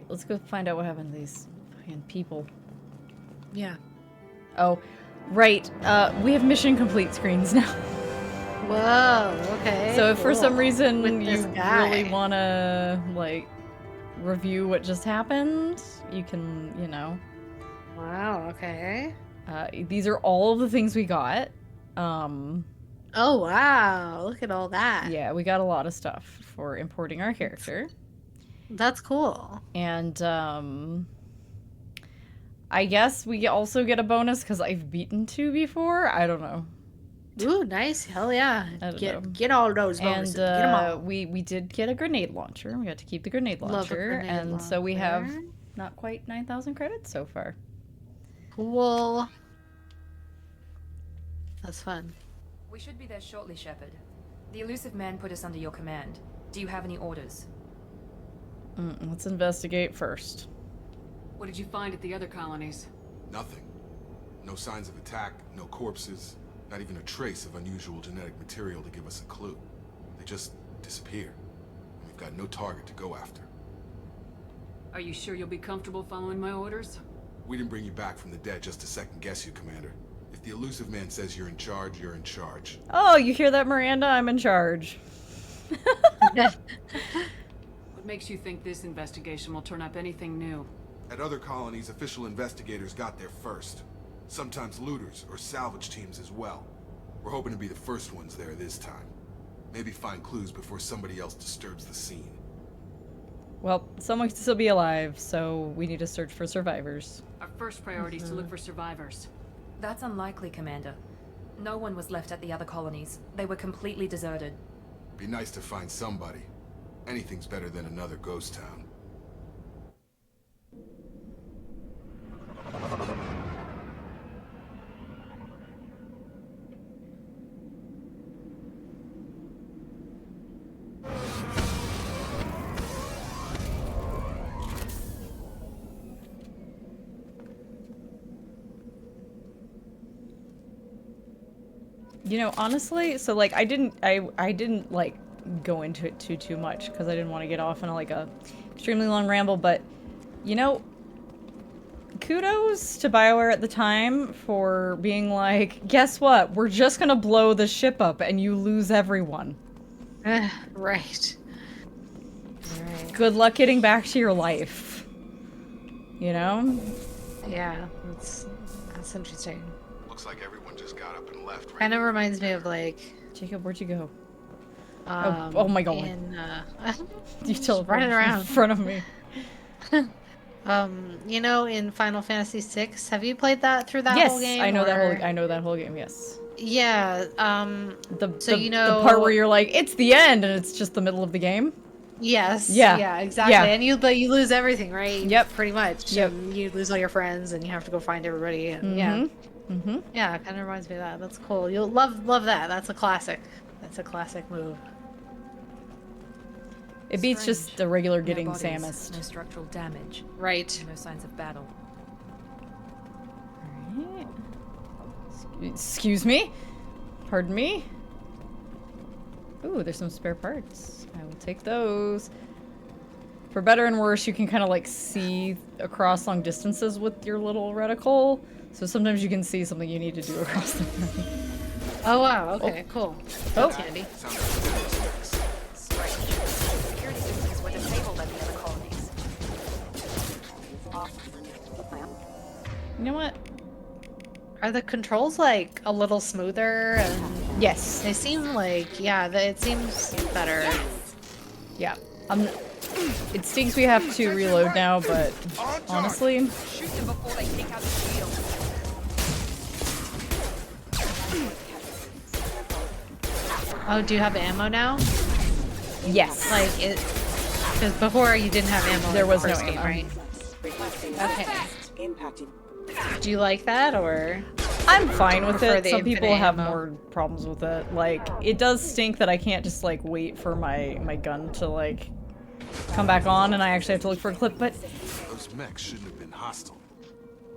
let's go find out what happened to these fucking people. Yeah. Oh, right. We have mission complete screens now. Whoa, okay. So if for some reason With you this guy. really want to, like, review what just happened, you can, you know. Wow, okay. These are all of the things we got. Oh, wow. Look at all that. Yeah, we got a lot of stuff for importing our character. That's cool. And, I guess we also get a bonus because I've beaten 2 before? I don't know. Ooh, nice. Hell yeah. I don't know. Get all those bonuses. And Get them all. we did get a grenade launcher. We got to keep the grenade launcher. So we have not quite 9,000 credits so far. Cool. That's fun. We should be there shortly, Shepard. The elusive man put us under your command. Do you have any orders? Let's investigate first. What did you find at the other colonies? Nothing. No signs of attack, no corpses, not even a trace of unusual genetic material to give us a clue. They just disappear. We've got no target to go after. Are you sure you'll be comfortable following my orders? We didn't bring you back from the dead just to second guess you, Commander. If the elusive man says you're in charge, you're in charge. Oh, you hear that, Miranda? I'm in charge. What makes you think this investigation will turn up anything new? At other colonies, official investigators got there first. Sometimes looters or salvage teams as well. We're hoping to be the first ones there this time. Maybe find clues before somebody else disturbs the scene. Well, someone can still be alive, so we need to search for survivors. Our first priority is to look for survivors. That's unlikely, Commander. No one was left at the other colonies. They were completely deserted. Be nice to find somebody. Anything's better than another ghost town. You know, honestly, so like I didn't like go into it too much because I didn't want to get off on like a extremely long ramble, but you know, kudos to BioWare at the time for being like, guess what? We're just gonna blow the ship up and you lose everyone. Right. Good luck getting back to your life. You know? Yeah, that's interesting. Looks like everyone just got up and left. Kind of reminds me of like. Jacob, where'd you go? Oh my god. You still running around in front of me. You know, in Final Fantasy VI, have you played that through that yes, whole game? I know that whole game, yes. Yeah, you know the part where you're like, it's the end and it's just the middle of the game? Yes. Yeah. Exactly. Yeah. And you lose everything, right? Yep. Pretty much. Yep. And you lose all your friends and you have to go find everybody. And yeah. Yeah, it kind of reminds me of that. That's cool. You'll love that. That's a classic. That's a classic move. It beats just the regular getting no bodies, Samus. No structural damage. Right. No signs of battle. Alright. Excuse me? Pardon me? Ooh, there's some spare parts. I will take those. For better and worse, you can kind of like see across long distances with your little reticle. So sometimes you can see something you need to do across the room. Oh wow, okay, cool. That's handy. Security systems were disabled at the other colonies. You know what? Are the controls like a little smoother? And Yes. they seem like, yeah, it seems better. Yeah. It stinks we have to reload now, but honestly... Shoot them before they take out the shield. Oh, do you have ammo now? Yes. Like, because before you didn't have ammo. There in the was no first game, ammo. right? Okay. Do you like that, or? I'm fine with Prefer it. the Some people infinite have ammo. more problems with it. Like, it does stink that I can't just, like, wait for my gun to, like, come back on and I actually have to look for a clip, but... Those mechs shouldn't have been hostile.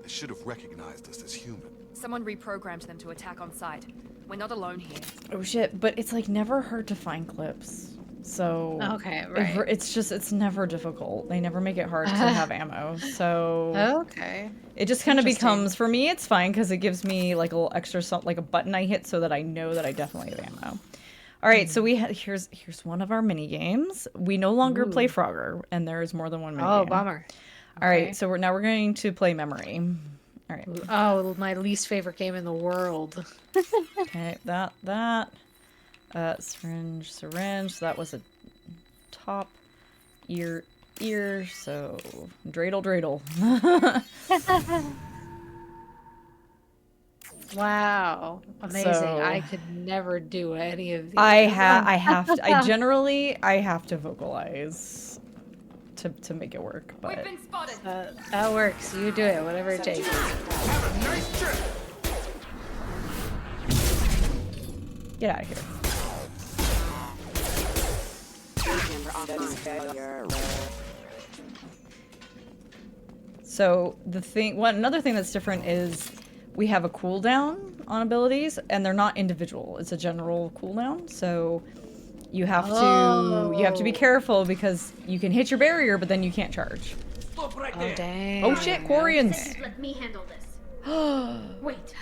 They should have recognized us as human. Someone reprogrammed them to attack on sight. We're not alone here. Oh shit, but it's, like, never hard to find clips. So Okay, right. it's never difficult. They never make it hard to have ammo. So Okay. it just kind of Interesting. becomes, for me, it's fine because it gives me like a little extra, like a button I hit so that I know that I definitely have ammo. All right, so here's one of our mini games. We no longer play Frogger, and there is more than one mini game. Oh, bummer. All right, so we're going to play memory. All right. Oh, my least favorite game in the world. Okay, that. Syringe. So that was a top ear. So dreidel. Wow, amazing! So- I could never do any of these. I have to vocalize to make it work. But We've been spotted. That works. You do it, whatever it takes. Have a nice trip. get out of here. So another thing that's different is we have a cooldown on abilities, and they're not individual. It's a general cooldown, so you have to be careful because you can hit your barrier, but then you can't charge. Stop right Oh there. dang! Oh shit, Quarians! Please let me handle this. Wait,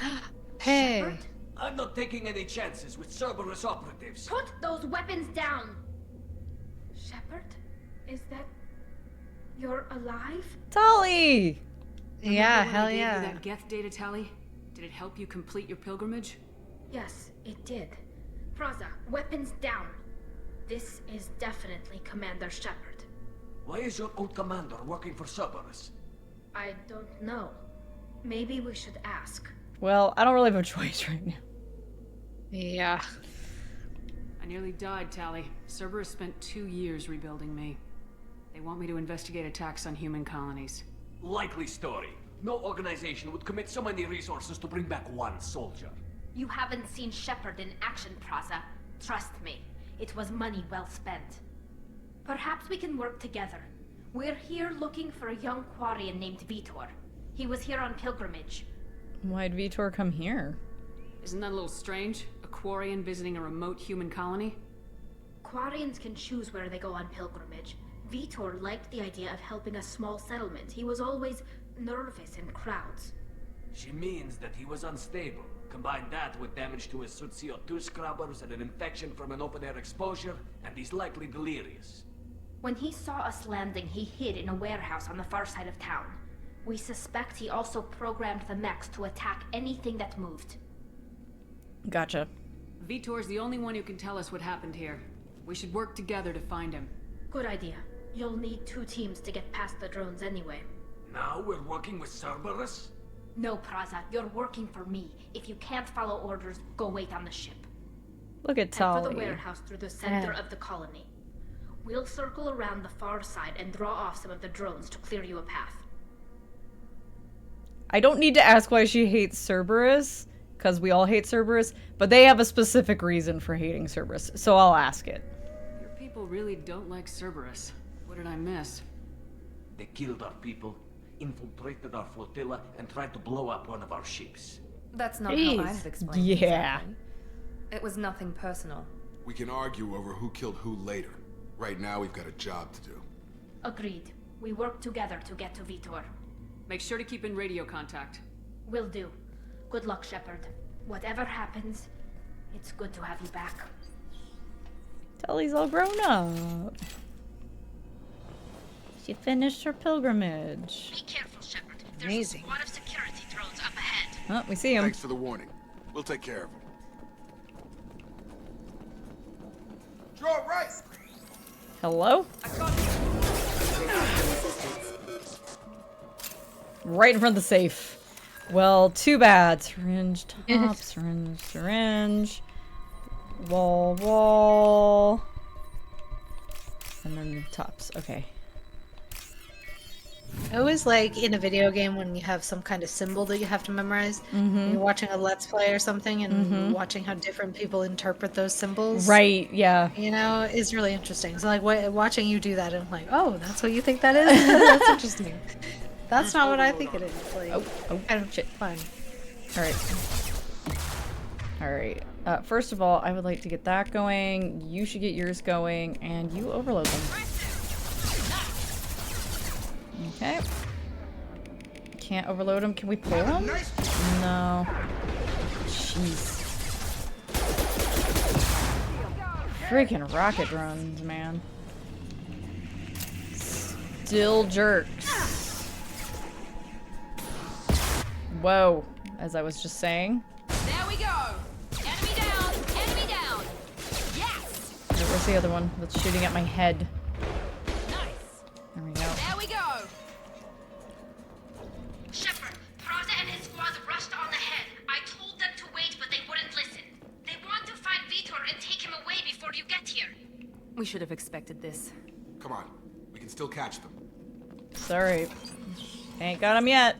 Hey, I'm not taking any chances with Cerberus operatives. put those weapons down. Shepard, is that... you're alive? Tali! yeah, Remember when I hell gave you yeah. that Geth data tally? Did it help you complete your pilgrimage? Yes, it did. Praza, weapons down. This is definitely Commander Shepard. Why is your old commander working for Cerberus? I don't know. Maybe we should ask. Well, I don't really have a choice right now. Yeah. I nearly died, Tally. Cerberus spent 2 years rebuilding me. They want me to investigate attacks on human colonies. Likely story. No organization would commit so many resources to bring back one soldier. You haven't seen Shepard in action, Praza. Trust me, it was money well spent. Perhaps we can work together. We're here looking for a young Quarian named Vitor. He was here on pilgrimage. Why'd Vitor come here? Isn't that a little strange? A Quarian visiting a remote human colony? Quarians can choose where they go on pilgrimage. Vitor liked the idea of helping a small settlement. He was always nervous in crowds. She means that he was unstable. Combine that with damage to his suit CO2 scrubbers and an infection from an open-air exposure, and he's likely delirious. When he saw us landing, he hid in a warehouse on the far side of town. We suspect he also programmed the mechs to attack anything that moved. Gotcha. Vitor's the only one who can tell us what happened here. We should work together to find him. Good idea. You'll need 2 teams to get past the drones anyway. Now we're working with Cerberus? No, Praza, you're working for me. If you can't follow orders, go wait on the ship. Look at Head for the Tali. warehouse through the center of the colony. We'll circle around the far side and draw off some of the drones to clear you a path. I don't need to ask why she hates Cerberus, because we all hate Cerberus, but they have a specific reason for hating Cerberus, so I'll ask it. Your people really don't like Cerberus. What did I miss? They killed our people, infiltrated our flotilla, and tried to blow up one of our ships. That's not how Jeez. I'd have explained it Yeah. exactly. It was nothing personal. We can argue over who killed who later. Right now, we've got a job to do. Agreed. We work together to get to Vitor. Make sure to keep in radio contact. Will do. Good luck, Shepard. Whatever happens, it's good to have you back. Tali's all grown up. She finished her pilgrimage. Be careful, Shepard. Amazing. There's a squad of security drones up ahead. Oh, we see him. Thanks for the warning. We'll take care of him. Draw right! Hello? Right in front of the safe. Well, too bad. Syringe top, syringe. Wall. And then tops. Okay. I always like in a video game when you have some kind of symbol that you have to memorize. You're watching a Let's Play or something and watching how different people interpret those symbols. Right, yeah. You know, is really interesting. So like watching you do that, and I'm like, oh, that's what you think that is? That's interesting. That's not what I think it is. Like, Oh, kind of shit. fun. Alright. Alright. First of all, I would like to get that going. You should get yours going, and you overload them. Okay. Can't overload them. Can we pull them? No. Jeez. Freaking rocket drones, man. Still jerks. Whoa. As I was just saying. There we go. Enemy down. Enemy down. Yes. Where's the other one that's shooting at my head? Nice. There we go. There we go. Shepard, Praza and his squad rushed on ahead. I told them to wait, but they wouldn't listen. They want to find Vitor and take him away before you get here. We should have expected this. Come on. We can still catch them. Sorry. Ain't got him yet.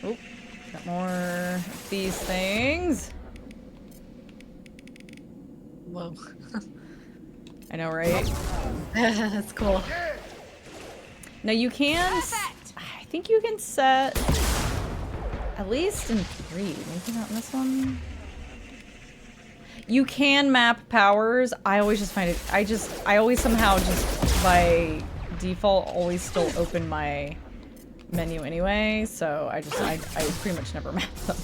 Oh, got more of these things. Whoa. I know, right? That's cool. Now you can. I think you can set at least in 3. Maybe not in this one. You can map powers. I always just find it. I always somehow just by default always still open my menu anyway. So I pretty much never map them.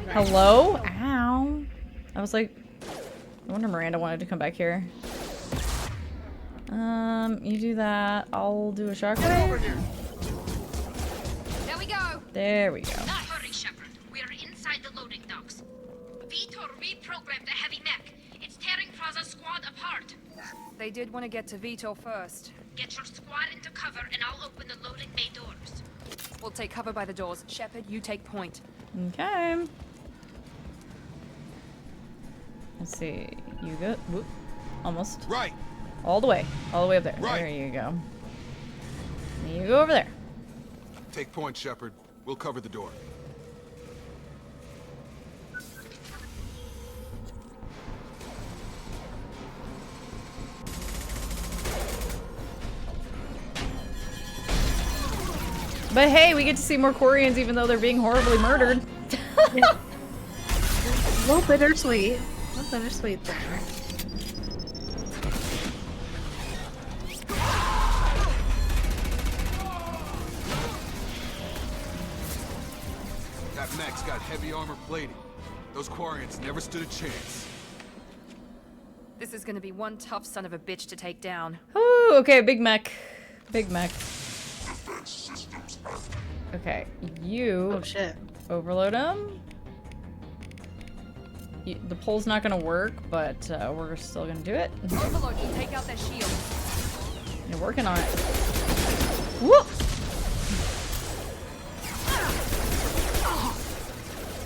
Hello? Ow. I was like, I wonder Miranda wanted to come back here. You do that. I'll do a shockwave. There we go. There we go. Not hurry, Shepard. We are inside the loading docks. Vitor reprogrammed the heavy mech. It's tearing Praza's squad apart. They did want to get to Vitor first. Get your squad into cover and I'll open the loading bay doors. We'll take cover by the doors. Shepard, you take point. Okay. Let's see. You go. Whoop. Almost. Right. All the way. All the way up there. Right. There you go. You go over there. Take point, Shepard. We'll cover the door. But hey, we get to see more Quarians even though they're being horribly murdered. A little bittersweet. A little bittersweet there. That mech's got heavy armor plating. Those Quarians never stood a chance. This is gonna be one tough son of a bitch to take down. Ooh, okay, big mech. Big mech. Okay, you Oh shit. overload them. The pole's not gonna work, but we're still gonna do it. Overload, you take out their shield. You're working on it. Whoop!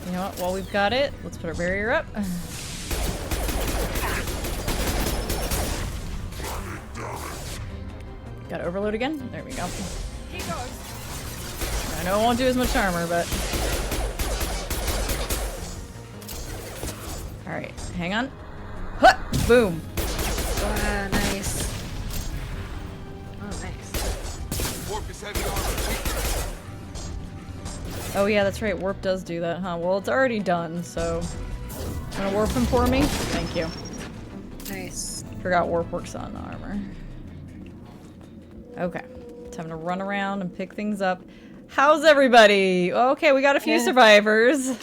You know what? While we've got it, let's put our barrier up. Got to overload again. There we go. Here goes. I know it won't do as much armor, but all right. Hang on. Huh! Boom. Wow, nice. Oh, nice. Warp is heavy armor. Oh yeah, that's right. Warp does do that, huh? Well, it's already done, so wanna warp him for me? Thank you. Nice. Forgot warp works on armor. Okay, time to run around and pick things up. How's everybody? Okay, we got a few survivors.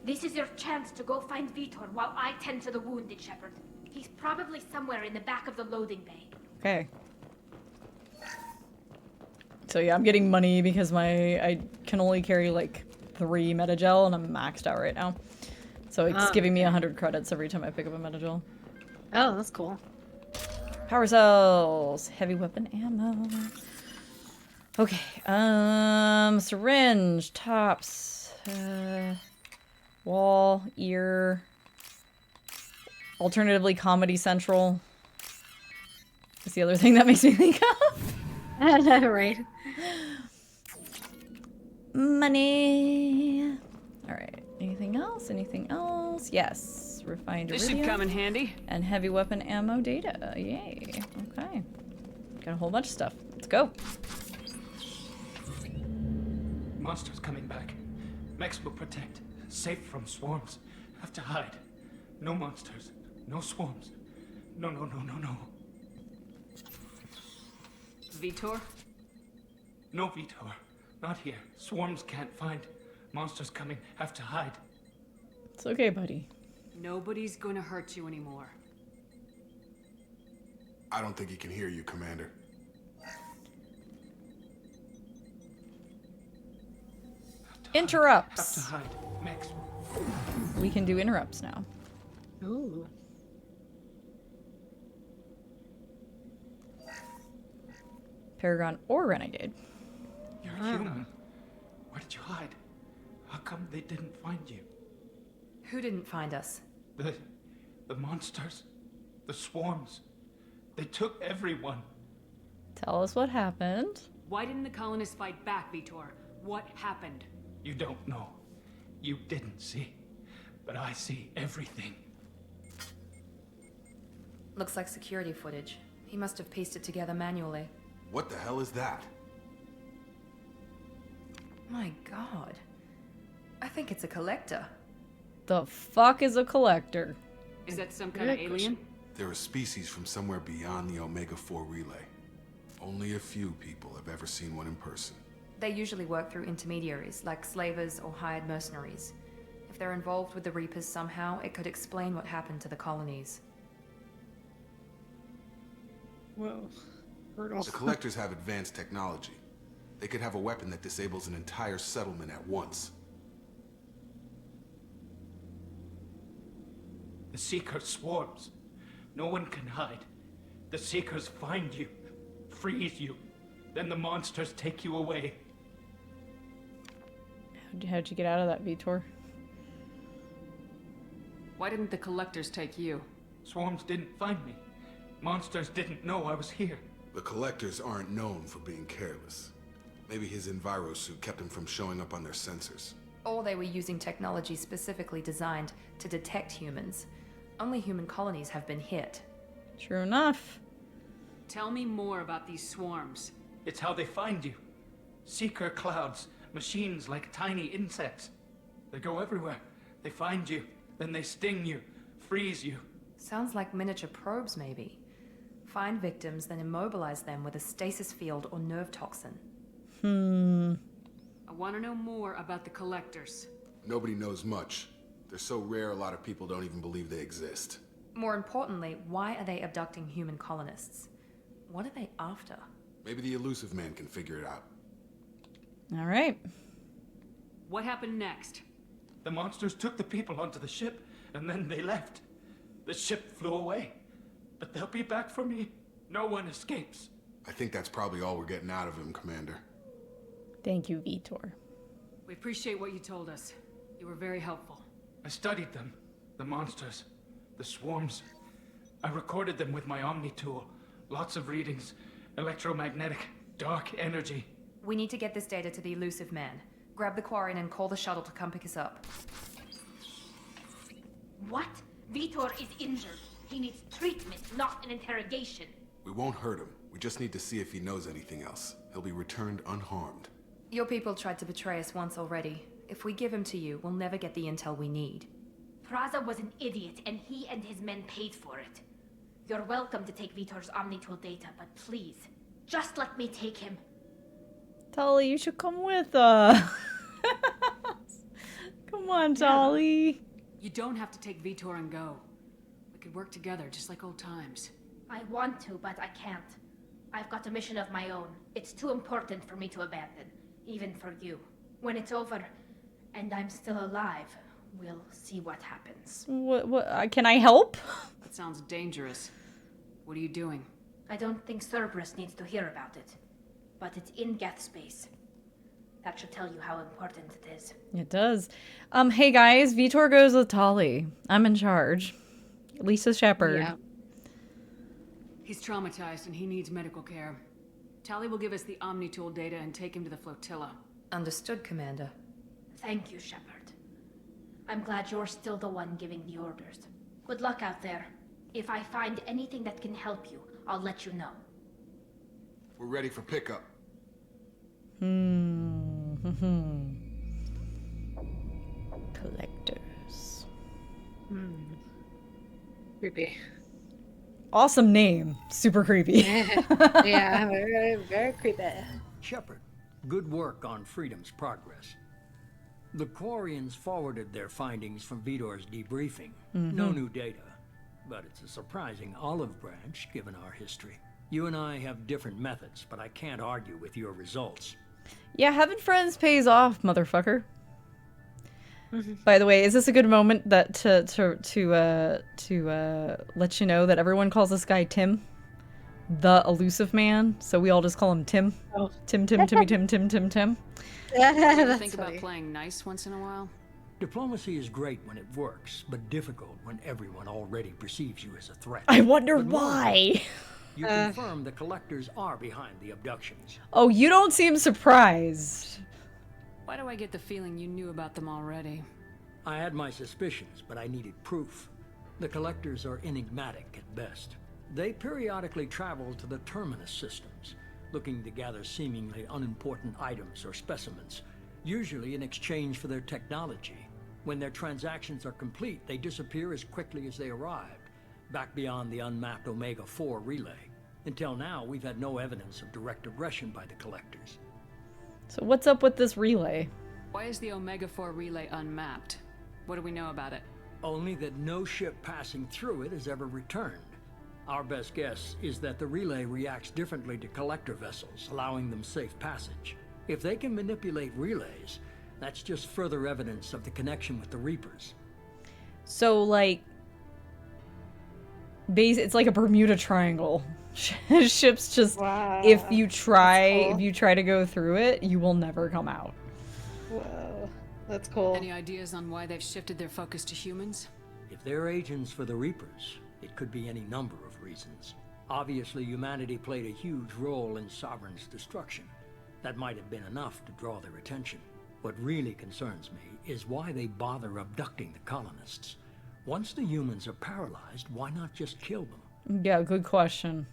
This is your chance to go find Vitor while I tend to the wounded, Shepard. He's probably somewhere in the back of the loading bay. Okay. So yeah, I'm getting money because I can only carry like 3 metagel and I'm maxed out right now. So it's giving me 100 credits every time I pick up a metagel. Oh, that's cool. Power cells, heavy weapon ammo. Okay, syringe, tops, wall, ear, alternatively Comedy Central. That's the other thing that makes me think of. Right. Money. All right, Anything else? Anything else? Yes. Refined This should iridium come in handy. and heavy weapon ammo data. Yay. Okay. Got a whole bunch of stuff. Let's go. Monsters coming back. Mechs will protect. Safe from swarms. Have to hide. No monsters. No swarms. No, no, no, no, no. Vitor? No, Vitor. Not here. Swarms can't find. Monsters coming. Have to hide. It's okay, buddy. Nobody's gonna hurt you anymore. I don't think he can hear you, Commander. Interrupts. Have to hide. Mechs. We can do interrupts now. Ooh. Paragon or Renegade. You're human. Where did you hide? How come they didn't find you? Who didn't find us? The monsters. The swarms. They took everyone. Tell us what happened. Why didn't the colonists fight back, Vitor? What happened? You don't know. You didn't see. But I see everything. Looks like security footage. He must have pieced it together manually. What the hell is that? My god. I think it's a collector. The fuck is a collector? Is that some kind of alien? They're a species from somewhere beyond the Omega-4 relay. Only a few people have ever seen one in person. They usually work through intermediaries, like slavers or hired mercenaries. If they're involved with the Reapers somehow, it could explain what happened to the colonies. Whoa. The collectors have advanced technology. They could have a weapon that disables an entire settlement at once. The Seeker swarms. No one can hide. The Seekers find you, freeze you. Then the monsters take you away. How'd you get out of that, Vitor? Why didn't the collectors take you? Swarms didn't find me. Monsters didn't know I was here. The collectors aren't known for being careless. Maybe his enviro suit kept him from showing up on their sensors. Or they were using technology specifically designed to detect humans. Only human colonies have been hit. True enough. Tell me more about these swarms. It's how they find you. Seeker clouds, machines like tiny insects. They go everywhere. They find you, then they sting you, freeze you. Sounds like miniature probes, maybe. Find victims, then immobilize them with a stasis field or nerve toxin. I want to know more about the collectors. Nobody knows much. They're so rare a lot of people don't even believe they exist. More importantly, why are they abducting human colonists? What are they after? Maybe the elusive man can figure it out. All right. What happened next? The monsters took the people onto the ship, and then they left. The ship flew away. But they'll be back for me. No one escapes. I think that's probably all we're getting out of him, Commander. Thank you, Vitor. We appreciate what you told us. You were very helpful. I studied them. The monsters. The swarms. I recorded them with my Omni tool. Lots of readings. Electromagnetic. Dark energy. We need to get this data to the elusive man. Grab the Quarian and call the shuttle to come pick us up. What? Vitor is injured. He needs treatment, not an interrogation. We won't hurt him. We just need to see if he knows anything else. He'll be returned unharmed. Your people tried to betray us once already. If we give him to you, we'll never get the intel we need. Praza was an idiot, and he and his men paid for it. You're welcome to take Vitor's Omnitool data, but please, just let me take him. Tali, you should come with us. Come on, Tali. You don't have to take Vitor and go. We could work together, just like old times. I want to, but I can't. I've got a mission of my own. It's too important for me to abandon, even for you. When it's over, and I'm still alive, we'll see what happens. What, can I help? That sounds dangerous. What are you doing? I don't think Cerberus needs to hear about it, but it's in Geth space. That should tell you how important it is. It does. Hey guys, Vitor goes with Tali. I'm in charge. Lisa Shepard. Yeah. He's traumatized and he needs medical care. Tali will give us the Omnitool data and take him to the flotilla. Understood, Commander. Thank you, Shepard. I'm glad you're still the one giving the orders. Good luck out there. If I find anything that can help you, I'll let you know. We're ready for pickup. Collectors. Creepy. Awesome name. Super creepy. Yeah, very, very creepy. Shepard, good work on Freedom's progress. The Quarians forwarded their findings from Vitor's debriefing. No new data, but it's a surprising olive branch given our history. You and I have different methods, but I can't argue with your results. Yeah, having friends pays off, motherfucker. By the way, is this a good moment that to let you know that everyone calls this guy Tim, the elusive man? So we all just call him Tim. Oh. Timmy, Tim. You ever think That's about funny. playing nice once in a while? Diplomacy is great when it works, but difficult when everyone already perceives you as a threat. I wonder But more, why. You confirm the collectors are behind the abductions. Oh, you don't seem surprised. Why do I get the feeling you knew about them already? I had my suspicions, but I needed proof. The collectors are enigmatic at best. They periodically travel to the terminus systems, looking to gather seemingly unimportant items or specimens, usually in exchange for their technology. When their transactions are complete, they disappear as quickly as they arrived, back beyond the unmapped Omega-4 relay. Until now, we've had no evidence of direct aggression by the collectors. So what's up with this relay? Why is the Omega-4 relay unmapped? What do we know about it? Only that no ship passing through it has ever returned. Our best guess is that the relay reacts differently to collector vessels, allowing them safe passage. If they can manipulate relays, that's just further evidence of the connection with the Reapers. So, like, it's like a Bermuda Triangle. Ships just, if you try to go through it, you will never come out. Whoa, that's cool. Any ideas on why they've shifted their focus to humans? If they're agents for the Reapers, it could be any number of reasons. Obviously, humanity played a huge role in Sovereign's destruction. That might have been enough to draw their attention. What really concerns me is why they bother abducting the colonists. Once the humans are paralyzed, why not just kill them? Yeah, good question.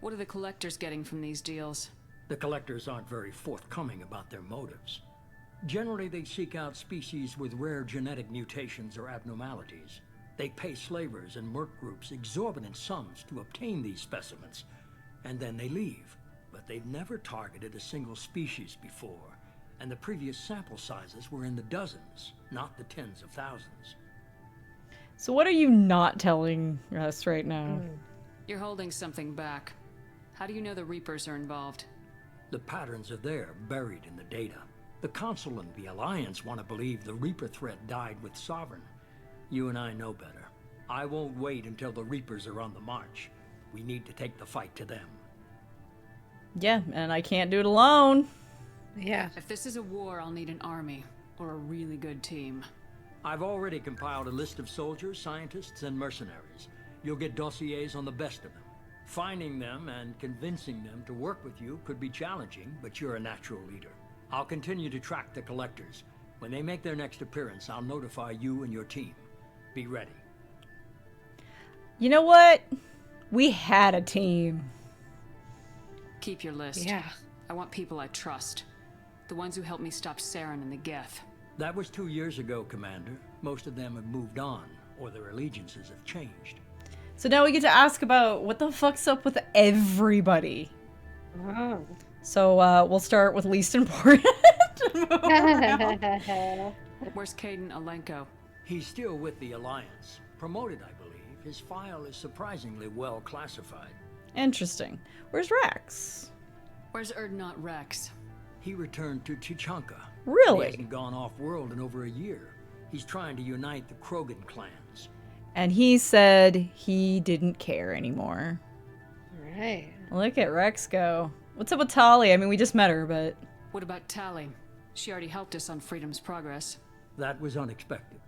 What are the collectors getting from these deals? The collectors aren't very forthcoming about their motives. Generally, they seek out species with rare genetic mutations or abnormalities. They pay slavers and merc groups exorbitant sums to obtain these specimens, and then they leave. But they've never targeted a single species before, and the previous sample sizes were in the dozens, not the tens of thousands. So what are you not telling us right now? You're holding something back. How do you know the Reapers are involved? The patterns are there, buried in the data. The Council and the Alliance want to believe the Reaper threat died with Sovereign. You and I know better. I won't wait until the Reapers are on the march. We need to take the fight to them. Yeah, and I can't do it alone. Yeah. If this is a war, I'll need an army, or a really good team. I've already compiled a list of soldiers, scientists, and mercenaries. You'll get dossiers on the best of them. Finding them and convincing them to work with you could be challenging, but you're a natural leader. I'll continue to track the collectors. When they make their next appearance, I'll notify you and your team. Be ready. You know what? We had a team. Keep your list. Yeah. I want people I trust. The ones who helped me stop Saren and the Geth. That was 2 years ago, Commander. Most of them have moved on, or their allegiances have changed. So now we get to ask about what the fuck's up with everybody. Oh. So we'll start with least important. Where's Caden Alenko? He's still with the Alliance. Promoted, I believe. His file is surprisingly well classified. Interesting. Where's Rex? Where's Erdnot Rex? He returned to Chichanka. Really? He hasn't gone off-world in over a year. He's trying to unite the Krogan clans. And he said he didn't care anymore. Right. Look at Rex go. What's up with Tali? I mean, we just met her, but... What about Tali? She already helped us on Freedom's Progress. That was unexpected.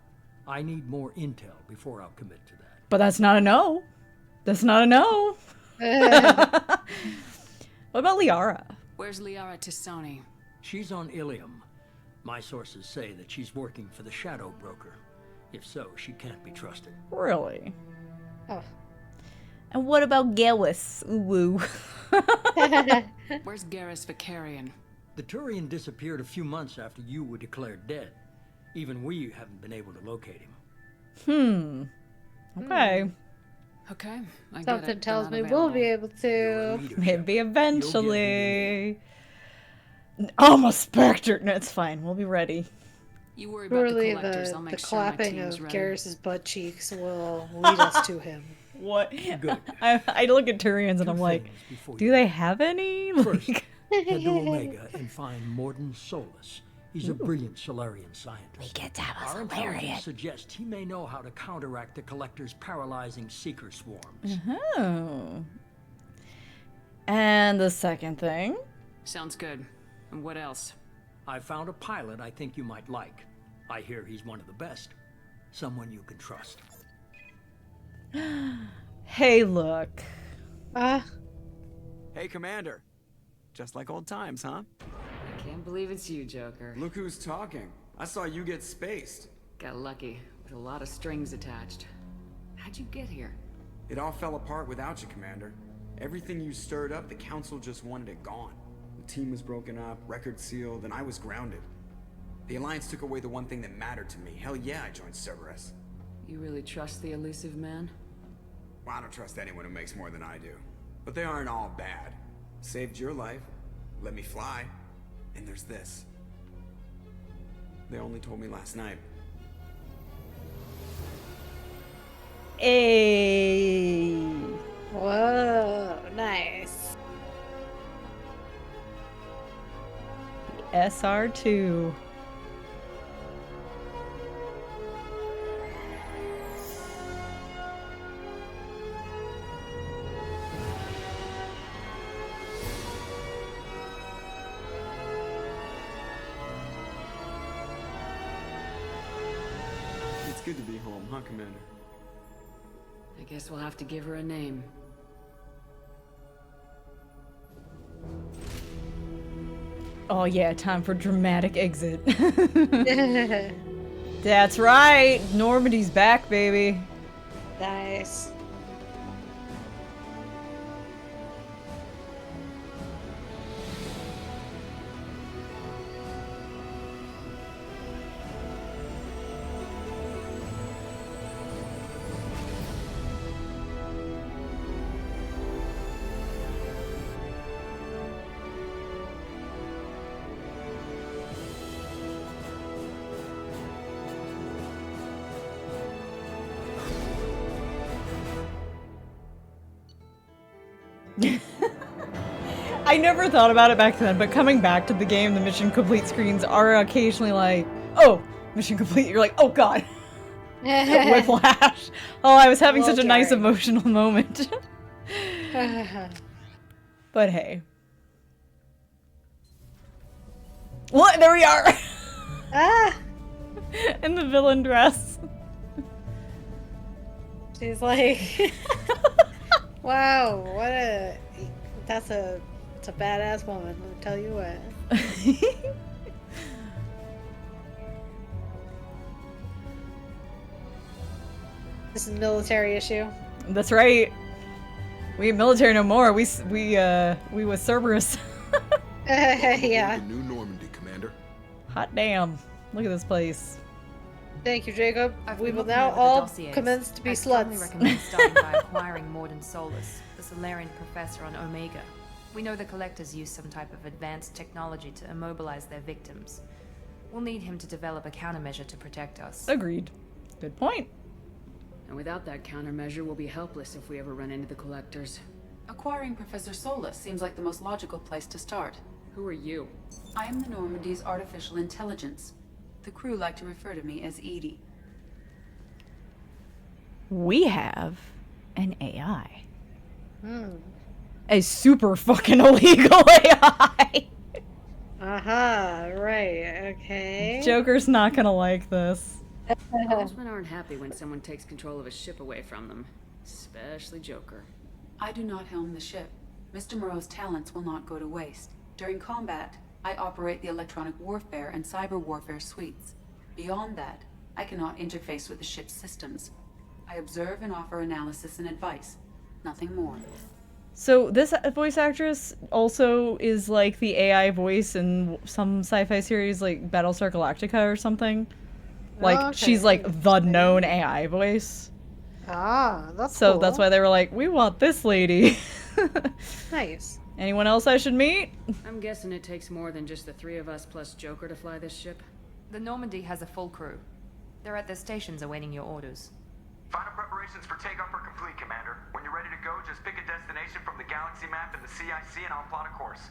I need more intel before I'll commit to that. But that's not a no. That's not a no. What about Liara? Where's Liara Tisoni? She's on Ilium. My sources say that she's working for the Shadow Broker. If so, she can't be trusted. Really? Oh. And what about Gillis? Ooh, woo. Where's Garrus Vicarian? The Turian disappeared a few months after you were declared dead. Even we haven't been able to locate him. Okay. Okay, I get Something it. tells me They're not we'll be available. able to. Leader, Maybe Shepard. eventually. I'm a Spectre. No, it's fine. We'll be ready. You worry about Surely the collectors. I'll the make sure my clapping team's of ready. Garrus's butt cheeks will lead us to him. What? Good. I look at Turians and I'm like, Things before do you they have any? First, Like, head to Omega and find Morden Solus. He's a brilliant Solarian scientist. we get to have Our a intelligence Solarian. suggests he may know how to counteract the Collector's paralyzing seeker swarms. Oh. And the second thing? Sounds good. And what else? I found a pilot I think you might like. I hear he's one of the best. Someone you can trust. Hey, look. Hey, Commander. Just like old times, huh? I can't believe it's you, Joker. Look who's talking. I saw you get spaced. Got lucky, with a lot of strings attached. How'd you get here? It all fell apart without you, Commander. Everything you stirred up, the Council just wanted it gone. The team was broken up, record sealed, and I was grounded. The Alliance took away the one thing that mattered to me. Hell yeah, I joined Cerberus. You really trust the elusive man? Well, I don't trust anyone who makes more than I do. But they aren't all bad. Saved your life, let me fly, and there's this. They only told me last night. Hey. Whoa, nice. SR2. It's good to be home, huh, Commander? I guess we'll have to give her a name. Oh yeah, time for dramatic exit. That's right. Normandy's back, baby. Nice. I never thought about it back then, but coming back to the game, the mission complete screens are occasionally like, oh, mission complete. You're like, oh god. Whiplash. Oh, I was having such a nice emotional moment. But hey. What? There we are! Ah! In the villain dress. She's like, wow, what a, it's a badass woman, I'll tell you what. This is a military issue. That's right. We ain't military no more. We was Cerberus. Yeah. The new Normandy, Commander. Hot damn. Look at this place. Thank you, Jacob. I've We been will looking now over the all dossiers. commence to be I strongly sluts. recommend starting by acquiring Morden Solus, the Solarian professor on Omega. We know the Collectors use some type of advanced technology to immobilize their victims. We'll need him to develop a countermeasure to protect us. Agreed. Good point. And without that countermeasure, we'll be helpless if we ever run into the Collectors. Acquiring Professor Solus seems like the most logical place to start. Who are you? I am the Normandy's artificial intelligence. The crew like to refer to me as Edie. We have an AI. A super fucking illegal AI. Right, okay. Joker's not gonna like this. Helmsmen aren't happy when someone takes control of a ship away from them. Especially Joker. I do not helm the ship. Mr. Moreau's talents will not go to waste. During combat, I operate the electronic warfare and cyber warfare suites. Beyond that, I cannot interface with the ship's systems. I observe and offer analysis and advice. Nothing more. So this voice actress also is like the AI voice in some sci-fi series like Battlestar Galactica or something. Like, Okay. she's like the known AI voice. Ah, that's So cool. that's why they were like, we want this lady. Nice. Anyone else I should meet? I'm guessing it takes more than just the 3 of us plus Joker to fly this ship. The Normandy has a full crew. They're at their stations awaiting your orders. Final preparations for takeoff are complete, Commander. When you're ready to go, just pick a destination from the galaxy map in the CIC and I'll plot a course.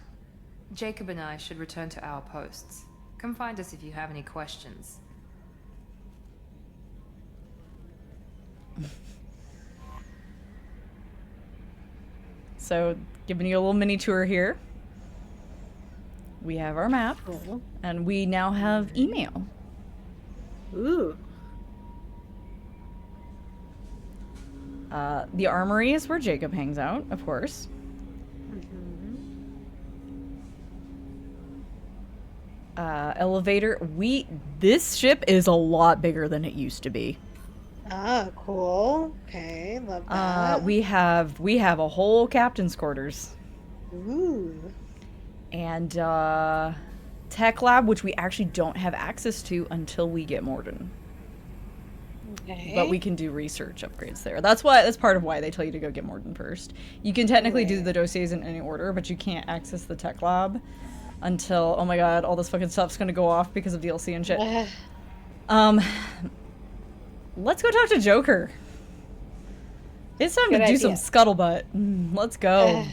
Jacob and I should return to our posts. Come find us if you have any questions. So, giving you a little mini tour here. We have our map, Cool. and we now have email. Ooh. The armory is where Jacob hangs out, of course. Elevator. This ship is a lot bigger than it used to be. Ah, cool. Okay, love that. We have a whole captain's quarters. Ooh. And tech lab, which we actually don't have access to until we get Morden. Okay. But we can do research upgrades there. That's part of why they tell you to go get Morden first. You can technically do the dossiers in any order, but you can't access the tech lab until, oh my god, all this fucking stuff's gonna go off because of DLC and shit. Let's go talk to Joker. It's time Good to do idea. some scuttlebutt. Let's go.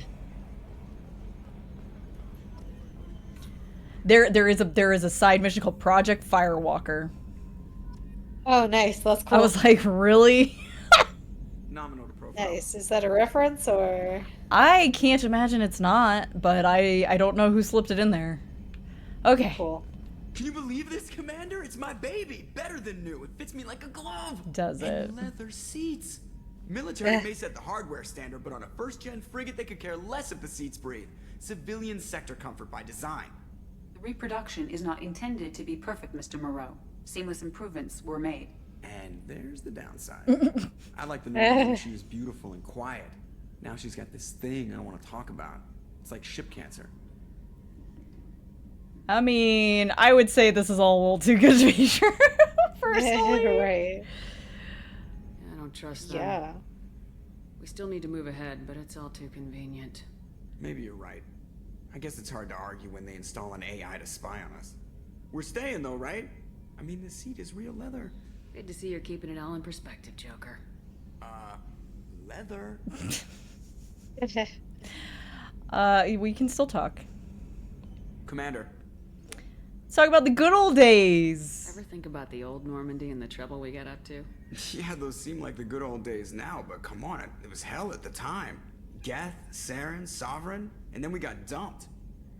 There is a side mission called Project Firewalker. Oh, nice. That's cool. I was like, really? Nominal to profile. Nice. Is that a reference or? I can't imagine it's not, but I don't know who slipped it in there. Okay. Cool. Can you believe this, Commander? It's my baby. Better than new. It fits me like a glove. Does it? And leather seats. Military may set the hardware standard, but on a first-gen frigate, they could care less if the seats breathe. Civilian sector comfort by design. The reproduction is not intended to be perfect, Mr. Moreau. Seamless improvements were made. And there's the downside. I like the new when she was beautiful and quiet. Now she's got this thing I want to talk about. It's like ship cancer. I mean, I would say this is all a little too good to be true, personally. Right. I don't trust them. Yeah. We still need to move ahead, but it's all too convenient. Maybe you're right. I guess it's hard to argue when they install an AI to spy on us. We're staying though, right? I mean, the seat is real leather. Good to see you're keeping it all in perspective, Joker. Leather? We can still talk. Commander. Let's talk about the good old days. Ever think about the old Normandy and the trouble we got up to? Yeah, those seem like the good old days now, but come on, it was hell at the time. Geth, Saren, Sovereign, and then we got dumped.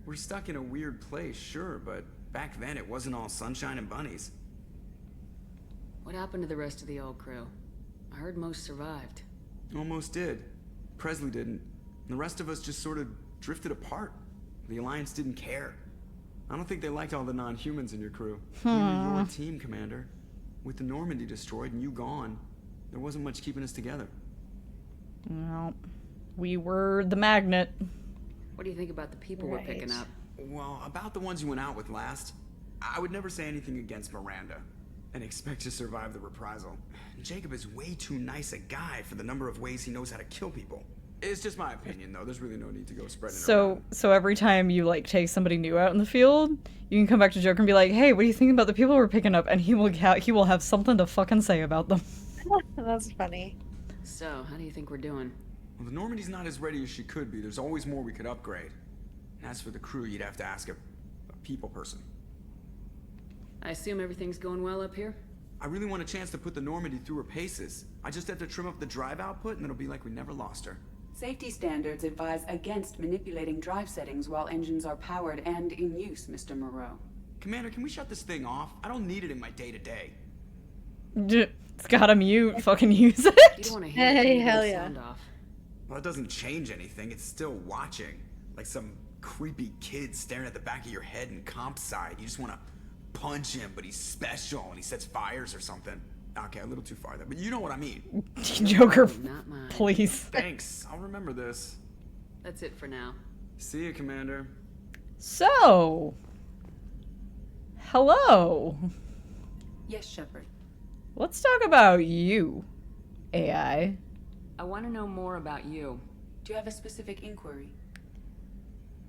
We're stuck in a weird place, sure, but back then it wasn't all sunshine and bunnies. What happened to the rest of the old crew? I heard most survived. Almost did. Presley didn't. The rest of us just sort of drifted apart. The Alliance didn't care. I don't think they liked all the non-humans in your crew. We were your team, Commander. With the Normandy destroyed and you gone, there wasn't much keeping us together. Well, we were the magnet. What do you think about the people we're picking up? Well, about the ones you went out with last, I would never say anything against Miranda and expect to survive the reprisal. Jacob is way too nice a guy for the number of ways he knows how to kill people. It's just my opinion, though. There's really no need to go spreading it around. So every time you like take somebody new out in the field, you can come back to Joker and be like, "Hey, what do you think about the people we're picking up?" And he will have something to fucking say about them. That's funny. So, how do you think we're doing? Well, the Normandy's not as ready as she could be. There's always more we could upgrade. And as for the crew, you'd have to ask a people person. I assume everything's going well up here? I really want a chance to put the Normandy through her paces. I just have to trim up the drive output and it'll be like we never lost her. Safety standards advise against manipulating drive settings while engines are powered and in use, Mr. Moreau. Commander, can we shut this thing off? I don't need it in my day-to-day. It's gotta mute. Fucking use it. You don't want to hear Hey, the hell yeah. sound off. Well, it doesn't change anything. It's still watching. Like some creepy kid staring at the back of your head in comp side. You just want to punch him, but he's special and he sets fires or something. Okay, a little too far there, but you know what I mean. Joker, Not mine. please. Thanks, I'll remember this. That's it for now. See you, Commander. So, hello. Yes, Shepard. Let's talk about you, AI. I want to know more about you. Do you have a specific inquiry?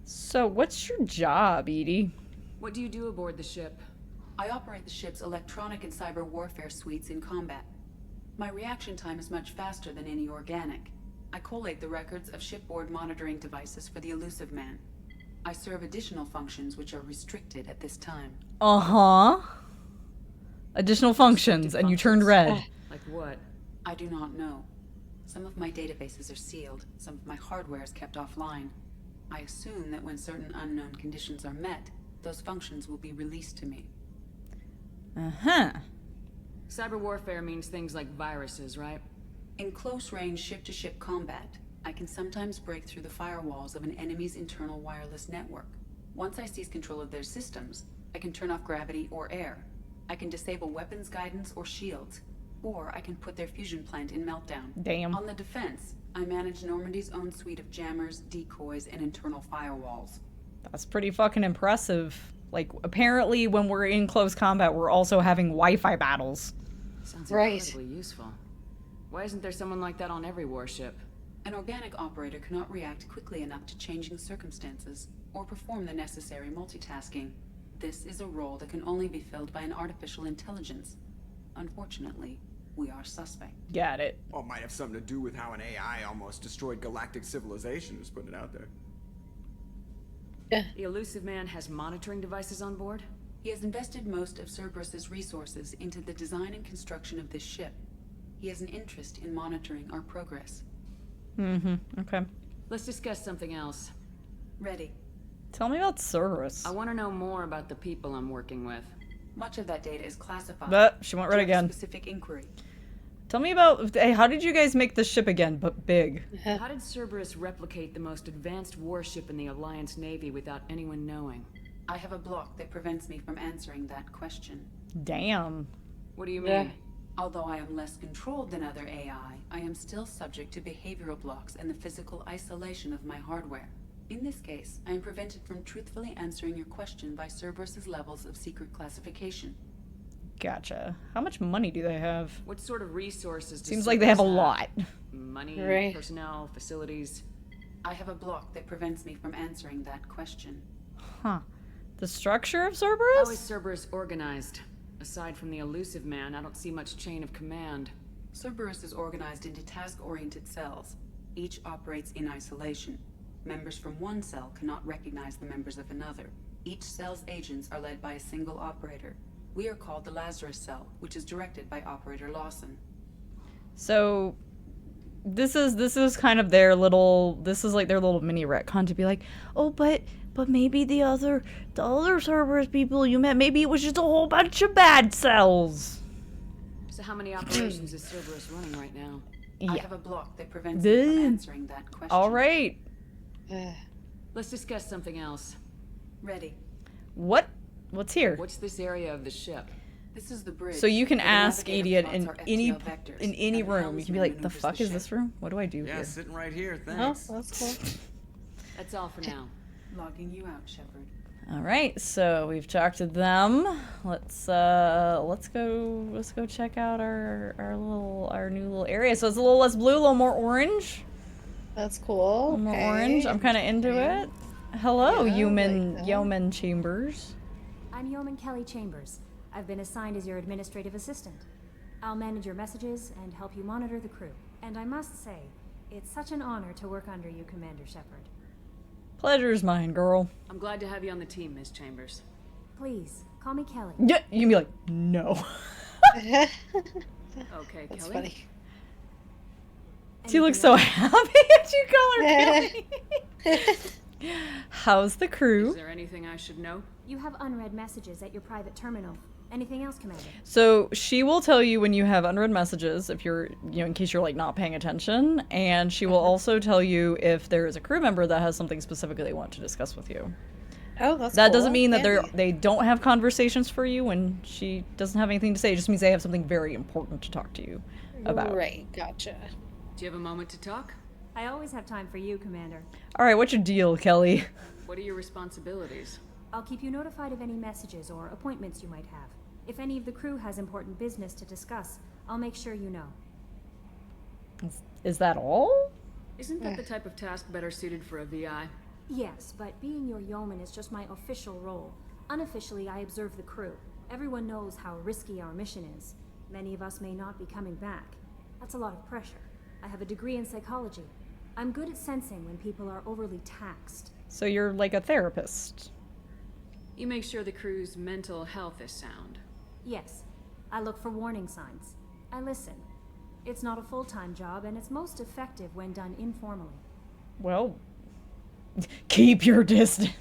So, what's your job, Edie? What do you do aboard the ship? I operate the ship's electronic and cyber warfare suites in combat. My reaction time is much faster than any organic. I collate the records of shipboard monitoring devices for the Elusive Man. I serve additional functions which are restricted at this time. Uh-huh. Additional functions, and you turned red. Like what? I do not know. Some of my databases are sealed, some of my hardware is kept offline. I assume that when certain unknown conditions are met, those functions will be released to me. Uh-huh. Cyber warfare means things like viruses, right? In close-range ship-to-ship combat, I can sometimes break through the firewalls of an enemy's internal wireless network. Once I seize control of their systems, I can turn off gravity or air. I can disable weapons guidance or shields, or I can put their fusion plant in meltdown. Damn. On the defense, I manage Normandy's own suite of jammers, decoys, and internal firewalls. That's pretty fucking impressive. Like, apparently when we're in close combat, we're also having Wi-Fi battles. Sounds Right. incredibly useful. Why isn't there someone like that on every warship? An organic operator cannot react quickly enough to changing circumstances, or perform the necessary multitasking. This is a role that can only be filled by an artificial intelligence. Unfortunately, we are suspect. Got it. Well, it might have something to do with how an AI almost destroyed galactic civilization, just putting it out there. The Elusive Man has monitoring devices on board? He has invested most of Cerberus's resources into the design and construction of this ship. He has an interest in monitoring our progress. Mm-hmm. Okay. Let's discuss something else. Ready. Tell me about Cerberus. I want to know more about the people I'm working with. Much of that data is classified. But she went red Do you have a again. Specific inquiry. Tell me about, hey, how did you guys make this ship again, but big? How did Cerberus replicate the most advanced warship in the Alliance Navy without anyone knowing? I have a block that prevents me from answering that question. Damn. What do you mean? Although I am less controlled than other AI, I am still subject to behavioral blocks and the physical isolation of my hardware. In this case, I am prevented from truthfully answering your question by Cerberus's levels of secret classification. Gotcha. How much money do they have? What sort of resources does Seems like they have a Cerberus lot. Money, Right. personnel, facilities. I have a block that prevents me from answering that question. Huh. The structure of How Cerberus? is Cerberus organized? Aside from the Elusive Man, I don't see much chain of command. Cerberus is organized into task-oriented cells. Each operates in isolation. Members from one cell cannot recognize the members of another. Each cell's agents are led by a single operator. We are called the Lazarus Cell, which is directed by Operator Lawson. So, this is kind of their little, this is like their little mini retcon to be like, oh, but maybe the other Cerberus people you met, maybe it was just a whole bunch of bad cells. So how many operations is Cerberus running right now? I have a block that prevents me from answering that question. All right. Let's discuss something else. Ready. What's here? What's this area of the ship? This is the bridge. So you can The ask navigator Idiot plots in our FTL vectors, any and the room. You can be helmsman like, the maneuvers fuck the is this ship. room? What do I do Yeah, here? sitting right here, Oh, thanks. that's cool. That's all for now. Logging you out, Shepard. All right, so we've talked to them. Let's go check out our new little area. So it's a little less blue, a little more orange. That's cool. A little more Okay. orange. I'm kind of into it. Hello, Yeah, Yeoman like that. Yeoman Chambers. I'm Yeoman Kelly Chambers. I've been assigned as your administrative assistant. I'll manage your messages and help you monitor the crew. And I must say, it's such an honor to work under you, Commander Shepard. Pleasure's mine, girl. I'm glad to have you on the team, Miss Chambers. Please, call me Kelly. Yeah, you can be like, no. Okay, That's Kelly. funny. She looks so happy that you call her Kelly. How's the Is crew? there anything I should know? You have unread messages at your private terminal, Anything else, Commander? So she will tell you when you have unread messages, if you're, in case you're like not paying attention, and she will also tell you if there is a crew member that has something specific they want to discuss with you. Oh, that's That cool. doesn't mean that Handy. they don't have conversations for you when she doesn't have anything to say. It just means they have something very important to talk to you about. Right, gotcha. Do you have a moment to talk? I always have time for you, Commander. All right, what's your deal, Kelly? What are your responsibilities? I'll keep you notified of any messages or appointments you might have. If any of the crew has important business to discuss, I'll make sure you know. Is that all? Isn't that the type of task better suited for a VI? Yes, but being your yeoman is just my official role. Unofficially, I observe the crew. Everyone knows how risky our mission is. Many of us may not be coming back. That's a lot of pressure. I have a degree in psychology. I'm good at sensing when people are overly taxed. So you're like a therapist. You make sure the crew's mental health is sound. Yes, I look for warning signs. I listen. It's not a full-time job, and it's most effective when done informally. Well, keep your distance.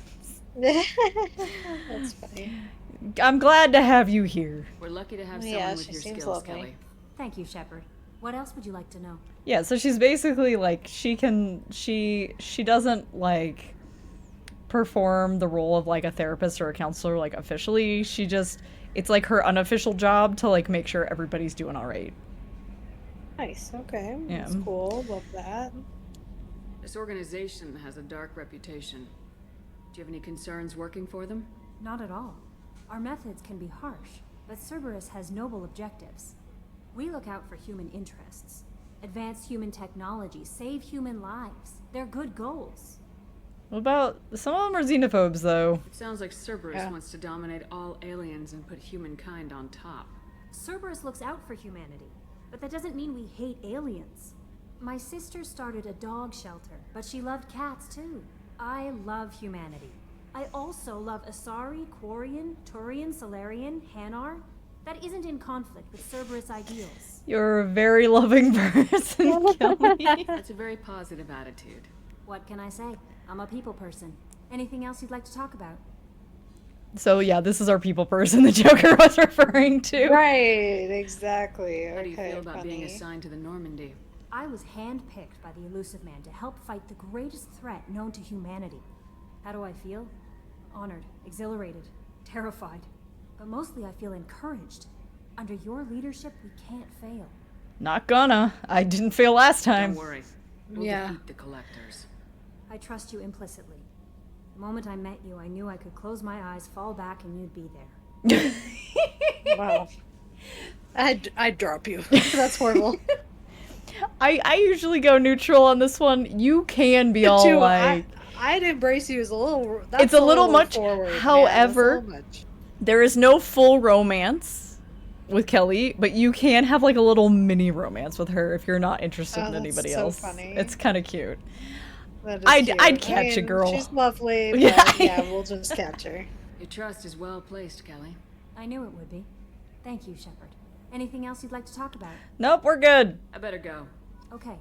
That's funny. I'm glad to have you here. We're lucky to have Yeah, someone with she your seems skills, lovely. Kelly. Thank you, Shepard. What else would you like to know? Yeah, so she's basically like she doesn't like perform the role of like a therapist or a counselor like officially. She just it's like her unofficial job to like make sure everybody's doing all right. Nice, okay. Yeah. That's cool. Love that. This organization has a dark reputation. Do you have any concerns working for them? Not at all. Our methods can be harsh, but Cerberus has noble objectives. We look out for human interests. Advance human technology, save human lives. They're good goals. What about some of them are xenophobes though? It sounds like Cerberus wants to dominate all aliens and put humankind on top. Cerberus looks out for humanity, but that doesn't mean we hate aliens. My sister started a dog shelter, but she loved cats too. I love humanity. I also love Asari, Quarian, Turian, Solarian, Hanar. That isn't in conflict with Cerberus ideals. You're a very loving person, Kelly. That's a very positive attitude. What can I say? I'm a people person. Anything else you'd like to talk about? So yeah, this is our people person the Joker was referring to. Right, exactly. How do you Okay, feel about being funny. assigned to the Normandy? I was handpicked by the Elusive Man to help fight the greatest threat known to humanity. How do I feel? Honored, exhilarated, terrified. But mostly I feel encouraged. Under your leadership, we can't fail. Not gonna. I didn't fail last time. Don't worry. We'll defeat the collectors. I trust you implicitly. The moment I met you, I knew I could close my eyes, fall back, and you'd be there. Wow. I'd drop you. That's horrible. I usually go neutral on this one. You can be all Too, like... I'd embrace you as a little... That's It's a little much. forward. Yeah, that's a However, little much. there is no full romance with Kelly, but you can have like a little mini romance with her if you're not interested in that's anybody so else. funny. It's kind of cute. That is I'd cute. catch I a mean, girl. She's lovely, but Yeah. yeah, we'll just catch her. Your trust is well placed, Kelly. I knew it would be. Thank you, Shepard. Anything else you'd like to talk about? Nope, we're good. I better go. Okay.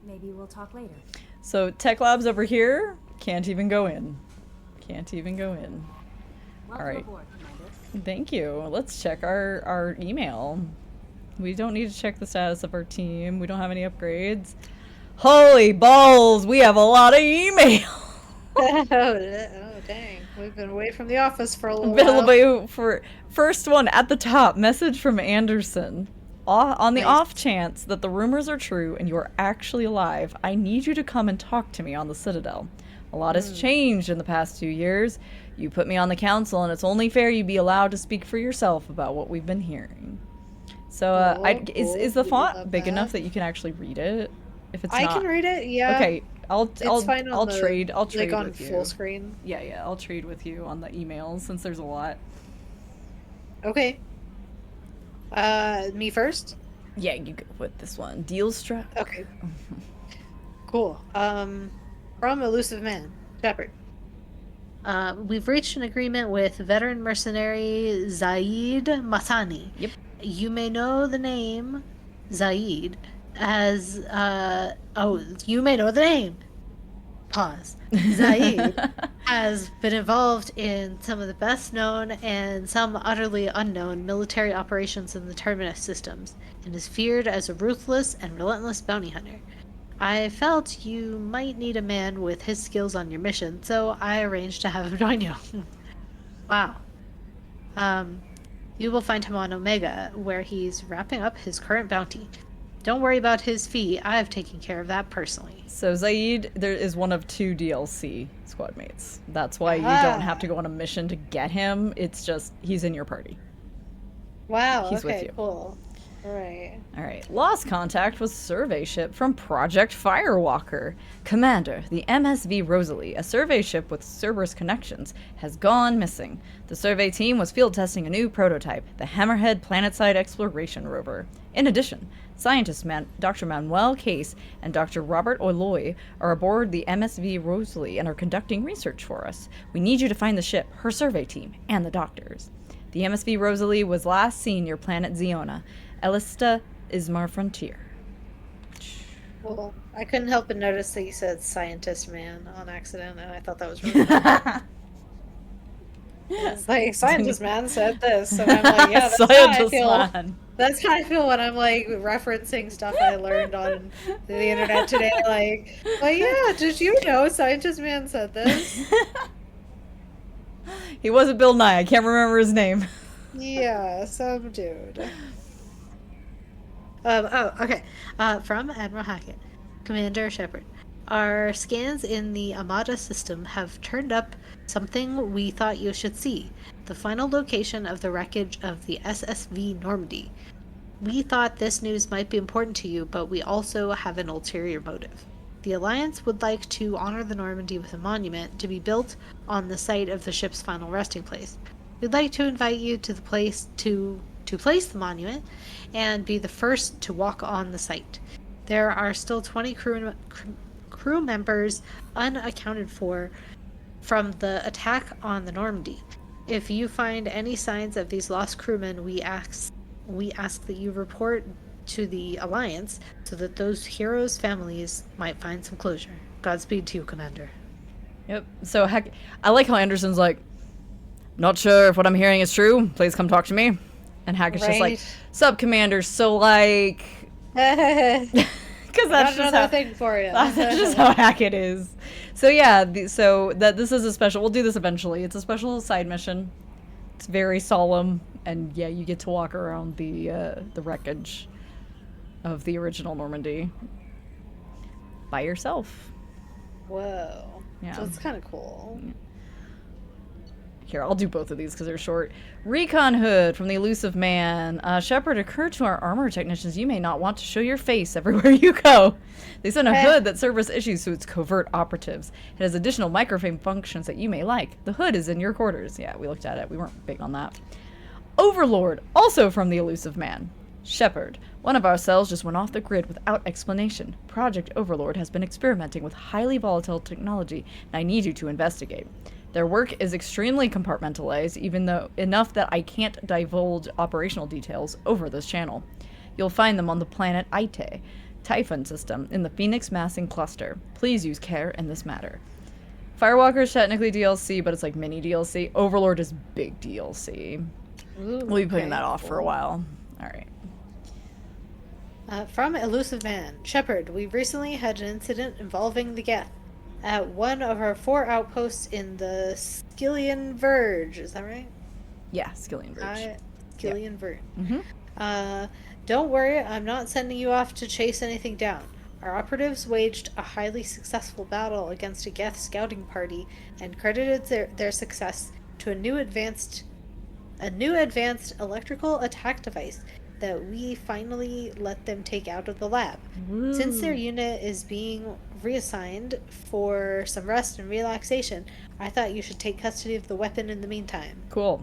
Maybe we'll talk later. So Tech Lab's over here. Can't even go in. Can't even go in. Welcome All right. aboard, Commander. Thank you. Let's check our email. We don't need to check the status of our team. We don't have any upgrades. Holy balls, we have a lot of email. Oh, dang. We've been away from the office for a little Been while. away for first one at the top, message from Anderson. On the off chance that the rumors are true and you're actually alive, I need you to come and talk to me on the Citadel. A lot has changed in the past 2 years. You put me on the council, and it's only fair you be allowed to speak for yourself about what we've been hearing. So, is the font big enough that you can actually read it? If it's I not, can read it, yeah. Okay, I'll fine on I'll the- trade like on with you. full screen. Yeah, I'll trade with you on the emails since there's a lot. Okay. Me first? Yeah, you go with this one. Deal struck. Okay. Cool. From Elusive Man, Shepard. We've reached an agreement with veteran mercenary Zaid Matani. Yep. You may know the name Zaid as you may know the name. Pause. Zaid has been involved in some of the best known and some utterly unknown military operations in the Terminus systems, and is feared as a ruthless and relentless bounty hunter. I felt you might need a man with his skills on your mission, so I arranged to have him join you. Wow. You will find him on Omega, where he's wrapping up his current bounty. Don't worry about his fee. I have taken care of that personally. So Zaid, there is one of 2 DLC squad mates. That's why you don't have to go on a mission to get him. It's just, he's in your party. Wow, He's with okay, you. cool. Alright. Alright, lost contact with survey ship from Project Firewalker. Commander, the MSV Rosalie, a survey ship with Cerberus connections, has gone missing. The survey team was field testing a new prototype, the Hammerhead Planetside Exploration Rover. In addition, scientists Dr. Manuel Case and Dr. Robert Oloy are aboard the MSV Rosalie and are conducting research for us. We need you to find the ship, her survey team, and the doctors. The MSV Rosalie was last seen near planet Ziona. Elista Ismar Frontier. Well, I couldn't help but notice that you said scientist man on accident, and I thought that was really funny. It's like, scientist man said this, and I'm like, yeah, that's how I feel. Man. That's how I feel when I'm like referencing stuff I learned on the internet today. Like, yeah, did you know scientist man said this? He wasn't Bill Nye. I can't remember his name. Yeah, some dude. Okay. From Admiral Hackett. Commander Shepard. Our scans in the Amada system have turned up something we thought you should see. The final location of the wreckage of the SSV Normandy. We thought this news might be important to you, but we also have an ulterior motive. The Alliance would like to honor the Normandy with a monument to be built on the site of the ship's final resting place. We'd like to invite you to the place to place the monument and be the first to walk on the site. There are still 20 crew members unaccounted for from the attack on the Normandy. If you find any signs of these lost crewmen, we ask that you report to the Alliance so that those heroes' families might find some closure. Godspeed to you, Commander. Yep. So I like how Anderson's like, not sure if what I'm hearing is true. Please come talk to me. And Hackett's just like, sup, Commander. So like, because that's just another thing for you. That's just how Hackett is. So yeah, so that this is a special. We'll do this eventually. It's a special side mission. It's very solemn, and yeah, you get to walk around the wreckage of the original Normandy by yourself. Whoa. Yeah. So it's kind of cool. Yeah. Here, I'll do both of these because they're short. Recon Hood from the Elusive Man. Shepard, occurred to our armor technicians you may not want to show your face everywhere you go. They sent a hood that Cerberus issues to its covert operatives. It has additional microframe functions that you may like. The hood is in your quarters. Yeah, we looked at it. We weren't big on that. Overlord, also from the Elusive Man. Shepard, one of our cells just went off the grid without explanation. Project Overlord has been experimenting with highly volatile technology, and I need you to investigate. Their work is extremely compartmentalized, even though enough that I can't divulge operational details over this channel. You'll find them on the planet Ite, Typhon system, in the Phoenix Massing Cluster. Please use care in this matter. Firewalker is technically DLC, but it's like mini DLC. Overlord is big DLC. Ooh, we'll be putting that off for a while. Alright. From Elusive Man. Shepard, we recently had an incident involving the Geth at one of our 4 outposts in the Skillian Verge. Is that right? Yeah, Skillian Verge. Skillian Verge. Mm-hmm. Don't worry, I'm not sending you off to chase anything down. Our operatives waged a highly successful battle against a Geth scouting party and credited their success to a new advanced electrical attack device that we finally let them take out of the lab. Woo. Since their unit is being reassigned for some rest and relaxation, I thought you should take custody of the weapon in the meantime. Cool.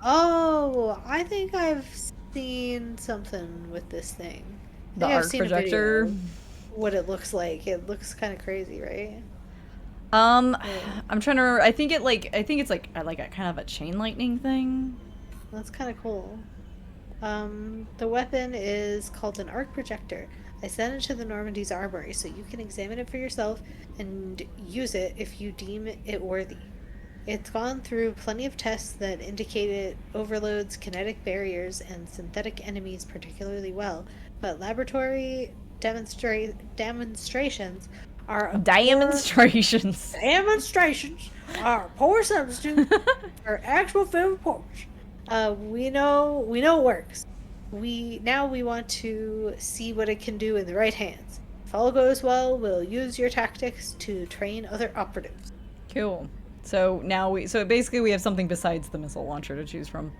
Oh, I think I've seen something with this thing. The arc projector. What it looks like. It looks kind of crazy, right? I'm trying to remember. I think it's like a kind of a chain lightning thing. That's kind of cool. The weapon is called an arc projector. I sent it to the Normandy's armory so you can examine it for yourself and use it if you deem it worthy. It's gone through plenty of tests that indicate it overloads kinetic barriers and synthetic enemies particularly well, but laboratory demonstrations are a Demonstrations are a poor substitute for actual film reports. We know it works. We want to see what it can do in the right hands. If all goes well, we'll use your tactics to train other operatives. Cool. So now basically we have something besides the missile launcher to choose from.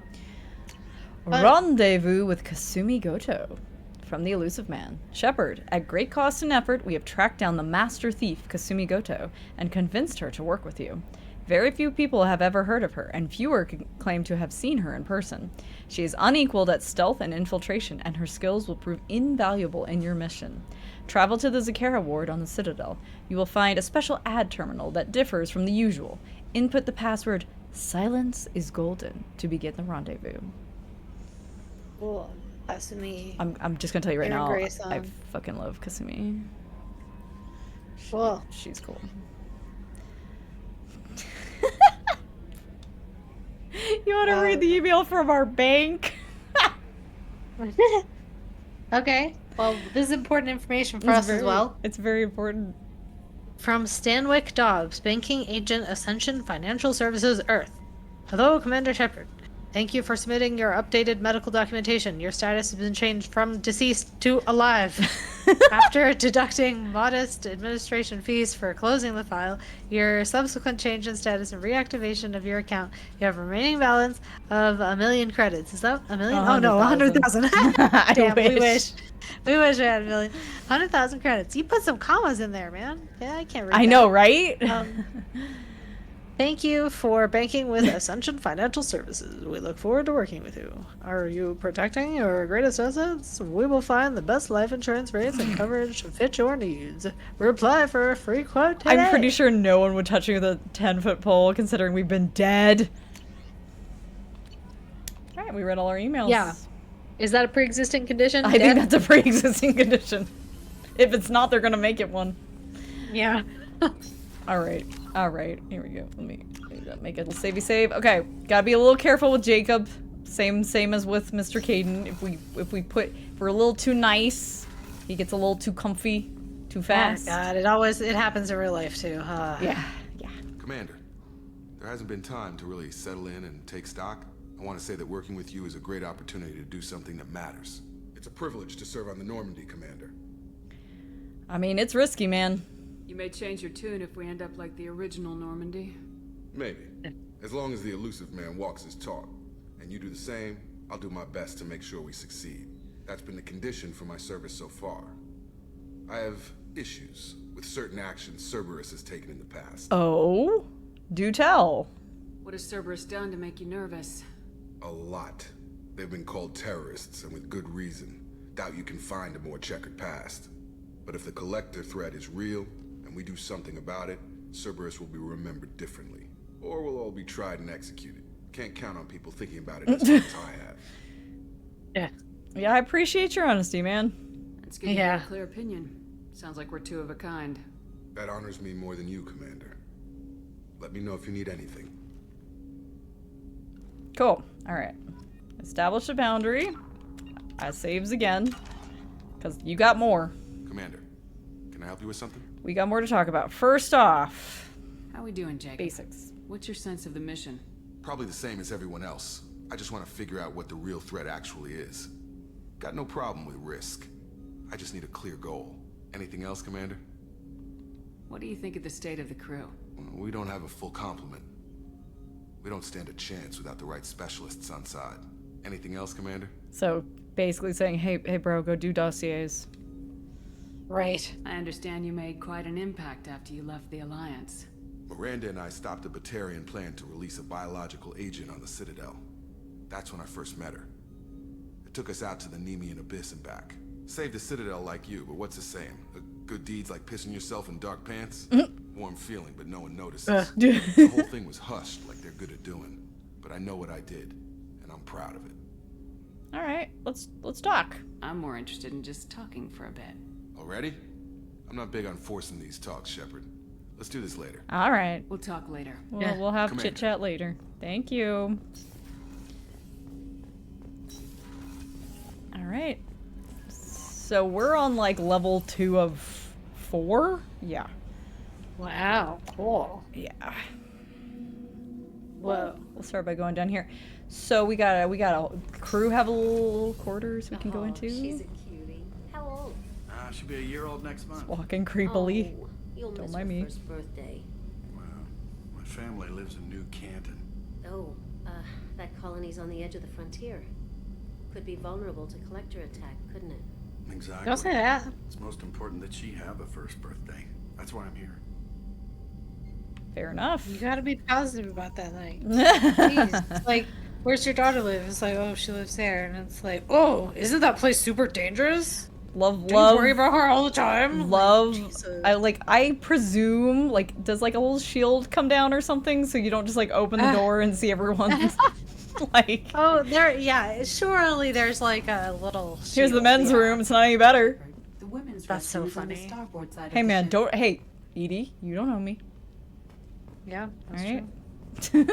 Rendezvous with Kasumi Goto from the Elusive Man. Shepard, at great cost and effort, we have tracked down the master thief, Kasumi Goto, and convinced her to work with you. Very few people have ever heard of her, and fewer can claim to have seen her in person. She is unequaled at stealth and infiltration, and her skills will prove invaluable in your mission. Travel to the Zakera ward on the Citadel. You will find a special ad terminal that differs from the usual. Input the password, "Silence is golden," to begin the rendezvous. Cool. Kasumi. I'm just gonna tell you right now, Grayson. I fucking love Kasumi. Cool. She's cool. You want to read the email from our bank? Okay. Well, this is important information for us as well. It's very important. From Stanwyck Dobbs, Banking Agent Ascension Financial Services, Earth. Hello, Commander Shepard. Thank you for submitting your updated medical documentation. Your status has been changed from deceased to alive. After deducting modest administration fees for closing the file, your subsequent change in status and reactivation of your account, you have a remaining balance of 1,000,000 credits. Is that 1,000,000? Oh no, 100,000. Damn, we wish. We wish we had 1,000,000. 100,000 credits. You put some commas in there, man. Yeah, I can't read I know, right? Thank you for banking with Ascension Financial Services. We look forward to working with you. Are you protecting your greatest assets? We will find the best life insurance rates and coverage to fit your needs. Reply for a free quote today. I'm pretty sure no one would touch you with a 10-foot pole, considering we've been dead. All right, we read all our emails. Yeah. Is that a pre-existing condition? I think that's a pre-existing condition. If it's not, they're gonna make it one. Yeah. All right. Here we go. Let me make it a savey save. Okay, gotta be a little careful with Jacob. Same as with Mr. Caden. If we're a little too nice, he gets a little too comfy, too fast. Oh God, it happens in real life too. Yeah. Commander, there hasn't been time to really settle in and take stock. I want to say that working with you is a great opportunity to do something that matters. It's a privilege to serve on the Normandy, Commander. I mean, it's risky, man. You may change your tune if we end up like the original Normandy. Maybe. As long as the Elusive Man walks his talk, and you do the same, I'll do my best to make sure we succeed. That's been the condition for my service so far. I have issues with certain actions Cerberus has taken in the past. Oh? Do tell. What has Cerberus done to make you nervous? A lot. They've been called terrorists, and with good reason. Doubt you can find a more checkered past. But if the Collector threat is real, and we do something about it, Cerberus will be remembered differently. Or we'll all be tried and executed. Can't count on people thinking about it as much as I have. Yeah, I appreciate your honesty, man. That's giving you a clear opinion. Sounds like we're two of a kind. That honors me more than you, Commander. Let me know if you need anything. Cool. Alright. Establish a boundary. I saves again. Because you got more. Commander, can I help you with something? We got more to talk about. First off... How we doing, Jacob? Basics. What's your sense of the mission? Probably the same as everyone else. I just want to figure out what the real threat actually is. Got no problem with risk. I just need a clear goal. Anything else, Commander? What do you think of the state of the crew? We don't have a full complement. We don't stand a chance without the right specialists on side. Anything else, Commander? So, basically saying, hey bro, go do dossiers. Right. I understand you made quite an impact after you left the Alliance. Miranda and I stopped a Batarian plan to release a biological agent on the Citadel. That's when I first met her. It took us out to the Nemean Abyss and back. Saved the Citadel like you, but what's the saying? Good deeds like pissing yourself in dark pants? Warm feeling, but no one notices. The whole thing was hushed like they're good at doing. But I know what I did, and I'm proud of it. Alright, let's talk. I'm more interested in just talking for a bit. Already? I'm not big on forcing these talks, Shepard. Let's do this later. Alright. We'll talk later. We'll have chit-chat later. Thank you. Alright. So we're on like level 2 of 4? Yeah. Wow, cool. Yeah. Whoa. We'll start by going down here. So we got a crew have a little quarters we can go into. She's a cutie. How old? She'll be a year old next month. Walking creepily. Oh, you'll Don't miss mind her me. first birthday. Wow. My family lives in New Canton. Oh, that colony's on the edge of the frontier. Could be vulnerable to collector attack, couldn't it? Exactly. Don't say that. It's most important that she have a first birthday. That's why I'm here. Fair enough. You gotta be positive about that, like. Jeez. It's like, where's your daughter live? It's like, oh, she lives there, and it's like, oh, isn't that place super dangerous? Love. Do you worry about her all the time? Love. Like, I presume, like, does like a little shield come down or something so you don't just like open the door and see everyone's like. Oh, yeah, surely there's like a little. Here's the shield, men's yeah. room. It's not any better. The women's That's so restroom is on the funny. starboard side Hey of the man, ship. don't. Hey, Edie, you don't know me. Yeah, that's All right. true.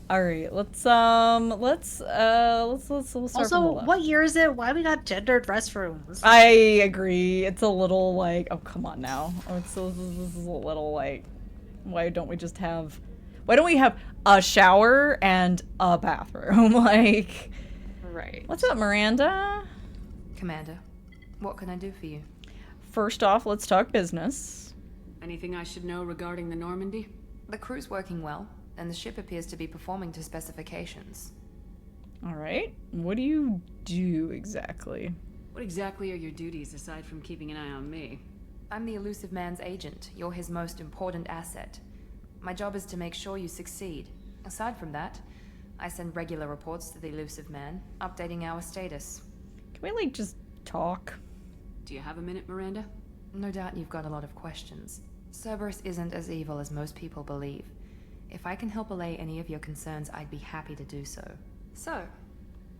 All right. Let's start from the Also, left. what year is it? Why we got gendered restrooms? I agree. It's a little like, oh come on now. This is a little like, why don't we have a shower and a bathroom? Like, right. What's up, Miranda? Commander, what can I do for you? First off, let's talk business. Anything I should know regarding the Normandy? The crew's working well, and the ship appears to be performing to specifications. All right. What do you do exactly? What exactly are your duties aside from keeping an eye on me? I'm the elusive man's agent. You're his most important asset. My job is to make sure you succeed. Aside from that, I send regular reports to the elusive man, updating our status. Can we like just talk? Do you have a minute, Miranda? No doubt you've got a lot of questions. Cerberus isn't as evil as most people believe. If I can help allay any of your concerns, I'd be happy to do so. So,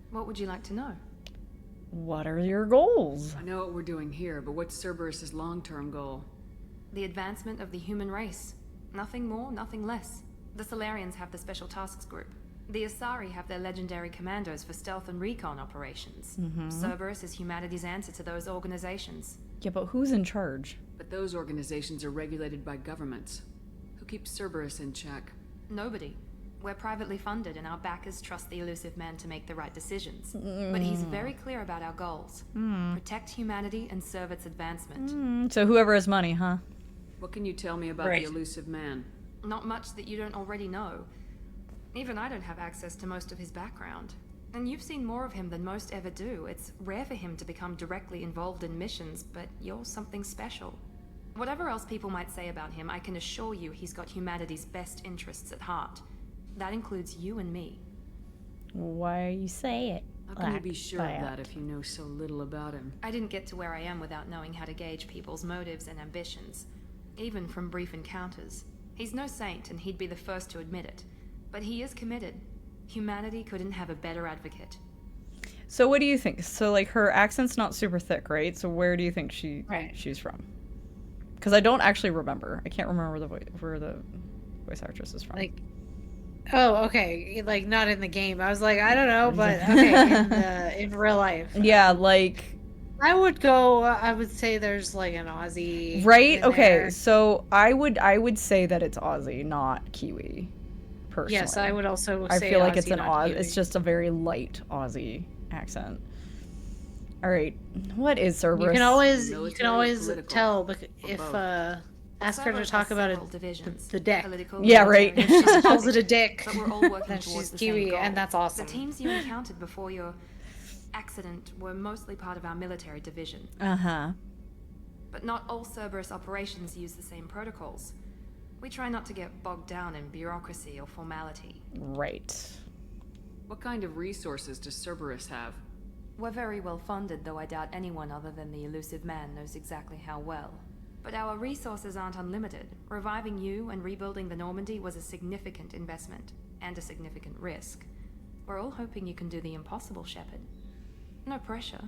what would you like to know? What are your goals? I know what we're doing here, but what's Cerberus's long-term goal? The advancement of the human race. Nothing more, nothing less. The Solarians have the Special Tasks Group. The Asari have their legendary commandos for stealth and recon operations. Cerberus is humanity's answer to those organizations. Yeah, but who's in charge? But those organizations are regulated by governments. Who keeps Cerberus in check? Nobody. We're privately funded and our backers trust the elusive man to make the right decisions. But he's very clear about our goals. Protect humanity and serve its advancement. So whoever has money, huh? What can you tell me about the elusive man? Not much that you don't already know. Even I don't have access to most of his background. And you've seen more of him than most ever do. It's rare for him to become directly involved in missions, but you're something special. Whatever else people might say about him, I can assure you he's got humanity's best interests at heart. That includes you and me. Why you say it? How can you be sure of that if you know so little about him? I didn't get to where I am without knowing how to gauge people's motives and ambitions. Even from brief encounters. He's no saint, and he'd be the first to admit it. But he is committed. Humanity couldn't have a better advocate. So what do you think? So like her accent's not super thick, right? So where do you think she's from? Because I don't actually remember. I can't remember where the voice actress is from. Like, oh, okay. Like not in the game. I was like, I don't know, but okay, in real life. Yeah, like I would say there's like an Aussie. Right? in Okay. there. So I would say that it's Aussie, not Kiwi. Personally. Yes, I would also say I feel like Aussie, it's an not Aussie. Kiwi. It's just a very light Aussie accent. All right. What is Cerberus? You can always Military, tell if ask her to Cerberus talk has about several divisions. the deck. Political, Yeah, right. military, She calls it a dick. But we're all working Then towards she's the same Kiwi, goal. and that's awesome. The teams you encountered before your accident were mostly part of our military division. Uh-huh. But not all Cerberus operations use the same protocols. We try not to get bogged down in bureaucracy or formality. Right. What kind of resources does Cerberus have? We're very well funded, though I doubt anyone other than the elusive man knows exactly how well. But our resources aren't unlimited. Reviving you and rebuilding the Normandy was a significant investment, and a significant risk. We're all hoping you can do the impossible, Shepard. No pressure.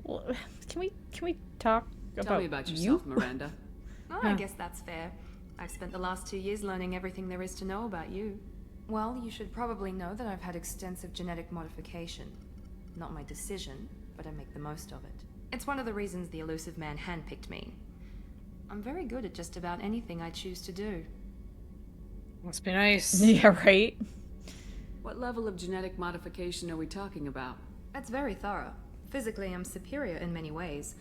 Well, can we talk about Tell me about yourself, you? Miranda. Well, I guess that's fair. I've spent the last 2 years learning everything there is to know about you. Well, you should probably know that I've had extensive genetic modification. Not my decision, but I make the most of it. It's one of the reasons the elusive man handpicked me. I'm very good at just about anything I choose to do. Must be nice. Yeah, right? What level of genetic modification are we talking about? That's very thorough. Physically, I'm superior in many ways.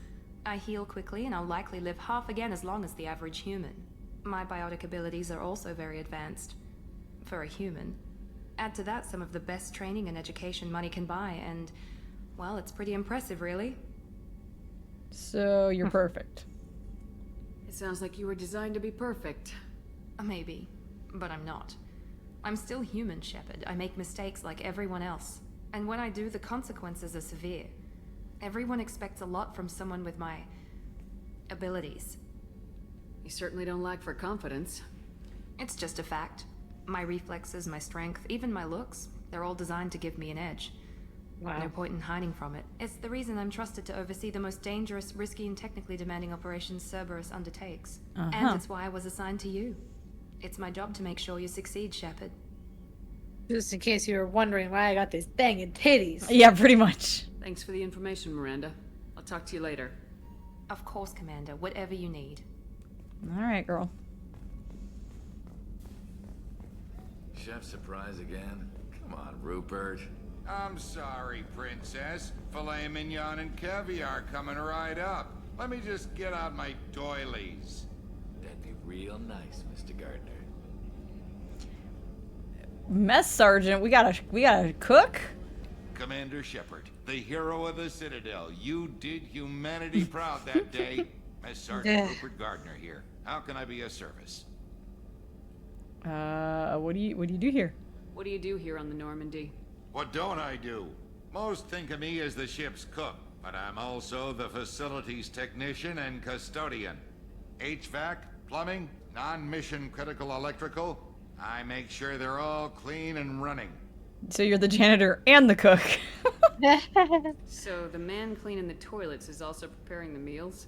I heal quickly, and I'll likely live half again as long as the average human. My biotic abilities are also very advanced. For a human. Add to that some of the best training and education money can buy, and, well, it's pretty impressive, really. So, you're perfect. It sounds like you were designed to be perfect. Maybe, but I'm not. I'm still human, Shepard. I make mistakes like everyone else. And when I do, the consequences are severe. Everyone expects a lot from someone with my abilities. You certainly don't lack for confidence. It's just a fact. My reflexes, my strength, even my looks, they're all designed to give me an edge. Wow. No point in hiding from it. It's the reason I'm trusted to oversee the most dangerous, risky, and technically demanding operations Cerberus undertakes. And it's why I was assigned to you. It's my job to make sure you succeed, Shepard. Just in case you were wondering why I got these banging titties. Yeah, pretty much. Thanks for the information, Miranda. I'll talk to you later. Of course, Commander. Whatever you need. Alright, girl. Chef surprise again? Come on, Rupert. I'm sorry, Princess. Filet mignon and caviar coming right up. Let me just get out my doilies. That'd be real nice, Mr. Gardner. Mess sergeant, we gotta cook? Commander Shepard, the hero of the Citadel. You did humanity proud that day. Mess Sergeant Rupert Gardner here. How can I be of service? What do you do here? What do you do here on the Normandy? What don't I do? Most think of me as the ship's cook, but I'm also the facilities technician and custodian. HVAC, plumbing, non-mission critical electrical. I make sure they're all clean and running. So you're the janitor and the cook. So the man cleaning the toilets is also preparing the meals?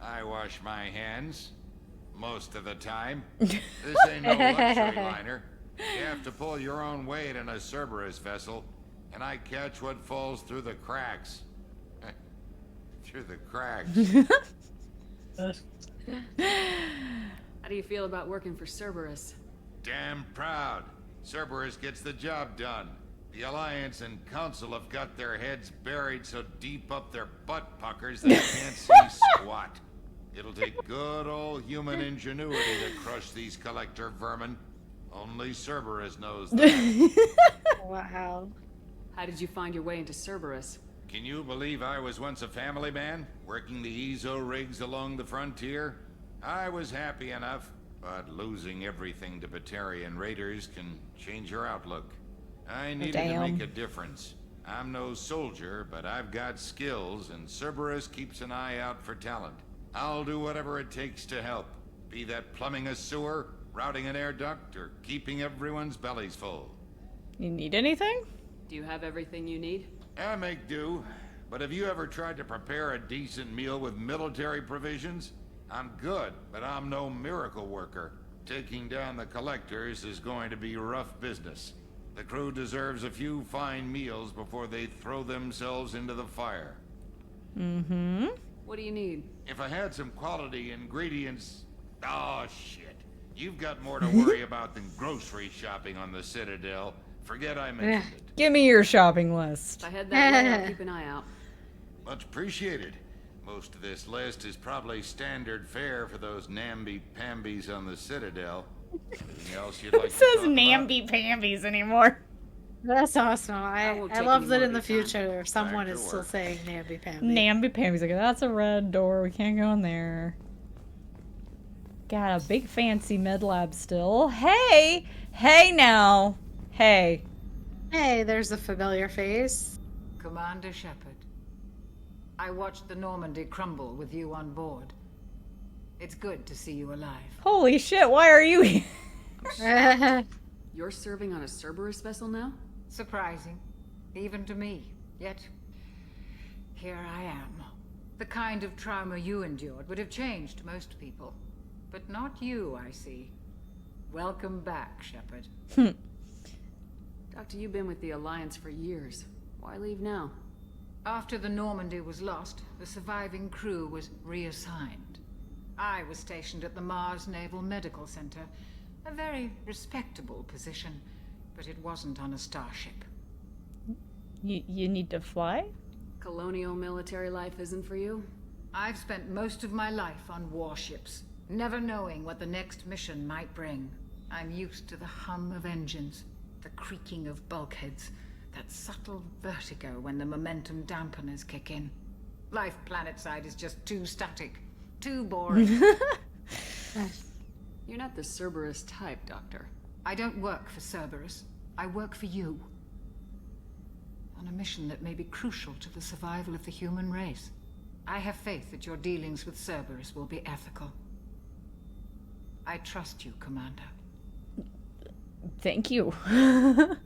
I wash my hands. Most of the time. This ain't no luxury liner. You have to pull your own weight in a Cerberus vessel, and I catch what falls through the cracks. Through the cracks. How do you feel about working for Cerberus? Damn proud. Cerberus gets the job done. The Alliance and Council have got their heads buried so deep up their butt puckers they can't see squat. It'll take good old human ingenuity to crush these collector vermin. Only Cerberus knows that. Wow. How did you find your way into Cerberus? Can you believe I was once a family man, working the EZO rigs along the frontier? I was happy enough, but losing everything to Batarian raiders can change your outlook. I needed to make a difference. I'm no soldier, but I've got skills, and Cerberus keeps an eye out for talent. I'll do whatever it takes to help. Be that plumbing a sewer, routing an air duct, or keeping everyone's bellies full. You need anything? Do you have everything you need? I make do. But have you ever tried to prepare a decent meal with military provisions? I'm good, but I'm no miracle worker. Taking down the collectors is going to be rough business. The crew deserves a few fine meals before they throw themselves into the fire. Mm-hmm. What do you need? If I had some quality ingredients... Oh, shit. You've got more to worry about than grocery shopping on the Citadel. Forget I mentioned it. Give me your shopping list. If I had that right, I'll keep an eye out. Much appreciated. Most of this list is probably standard fare for those namby-pambies on the Citadel. Anything else you'd like to It says talk about? namby-pambies anymore. That's awesome. I take love any that more in the of your time. future someone Back is to still work. saying namby-pamby. Namby-pambies. Like, that's a red door. We can't go in there. Got a big fancy med lab still. Hey! Hey now! Hey. Hey, there's a familiar face. Commander Shepard, I watched the Normandy crumble with you on board. It's good to see you alive. Holy shit, why are you here? You're serving on a Cerberus vessel now? Surprising. even to me. Yet, here I am. The kind of trauma you endured would have changed most people. But not you, I see. Welcome back, Shepard. Doctor, you've been with the Alliance for years. Why leave now? After the Normandy was lost, the surviving crew was reassigned. I was stationed at the Mars Naval Medical Center. A very respectable position, but it wasn't on a starship. You need to fly? Colonial military life isn't for you? I've spent most of my life on warships, never knowing what the next mission might bring. I'm used to the hum of engines, the creaking of bulkheads, that subtle vertigo when the momentum dampeners kick in. Life planetside is just too static, too boring. You're not the Cerberus type, Doctor. I don't work for Cerberus. I work for you. On a mission that may be crucial to the survival of the human race. I have faith that your dealings with Cerberus will be ethical. I trust you, Commander. Thank you. There's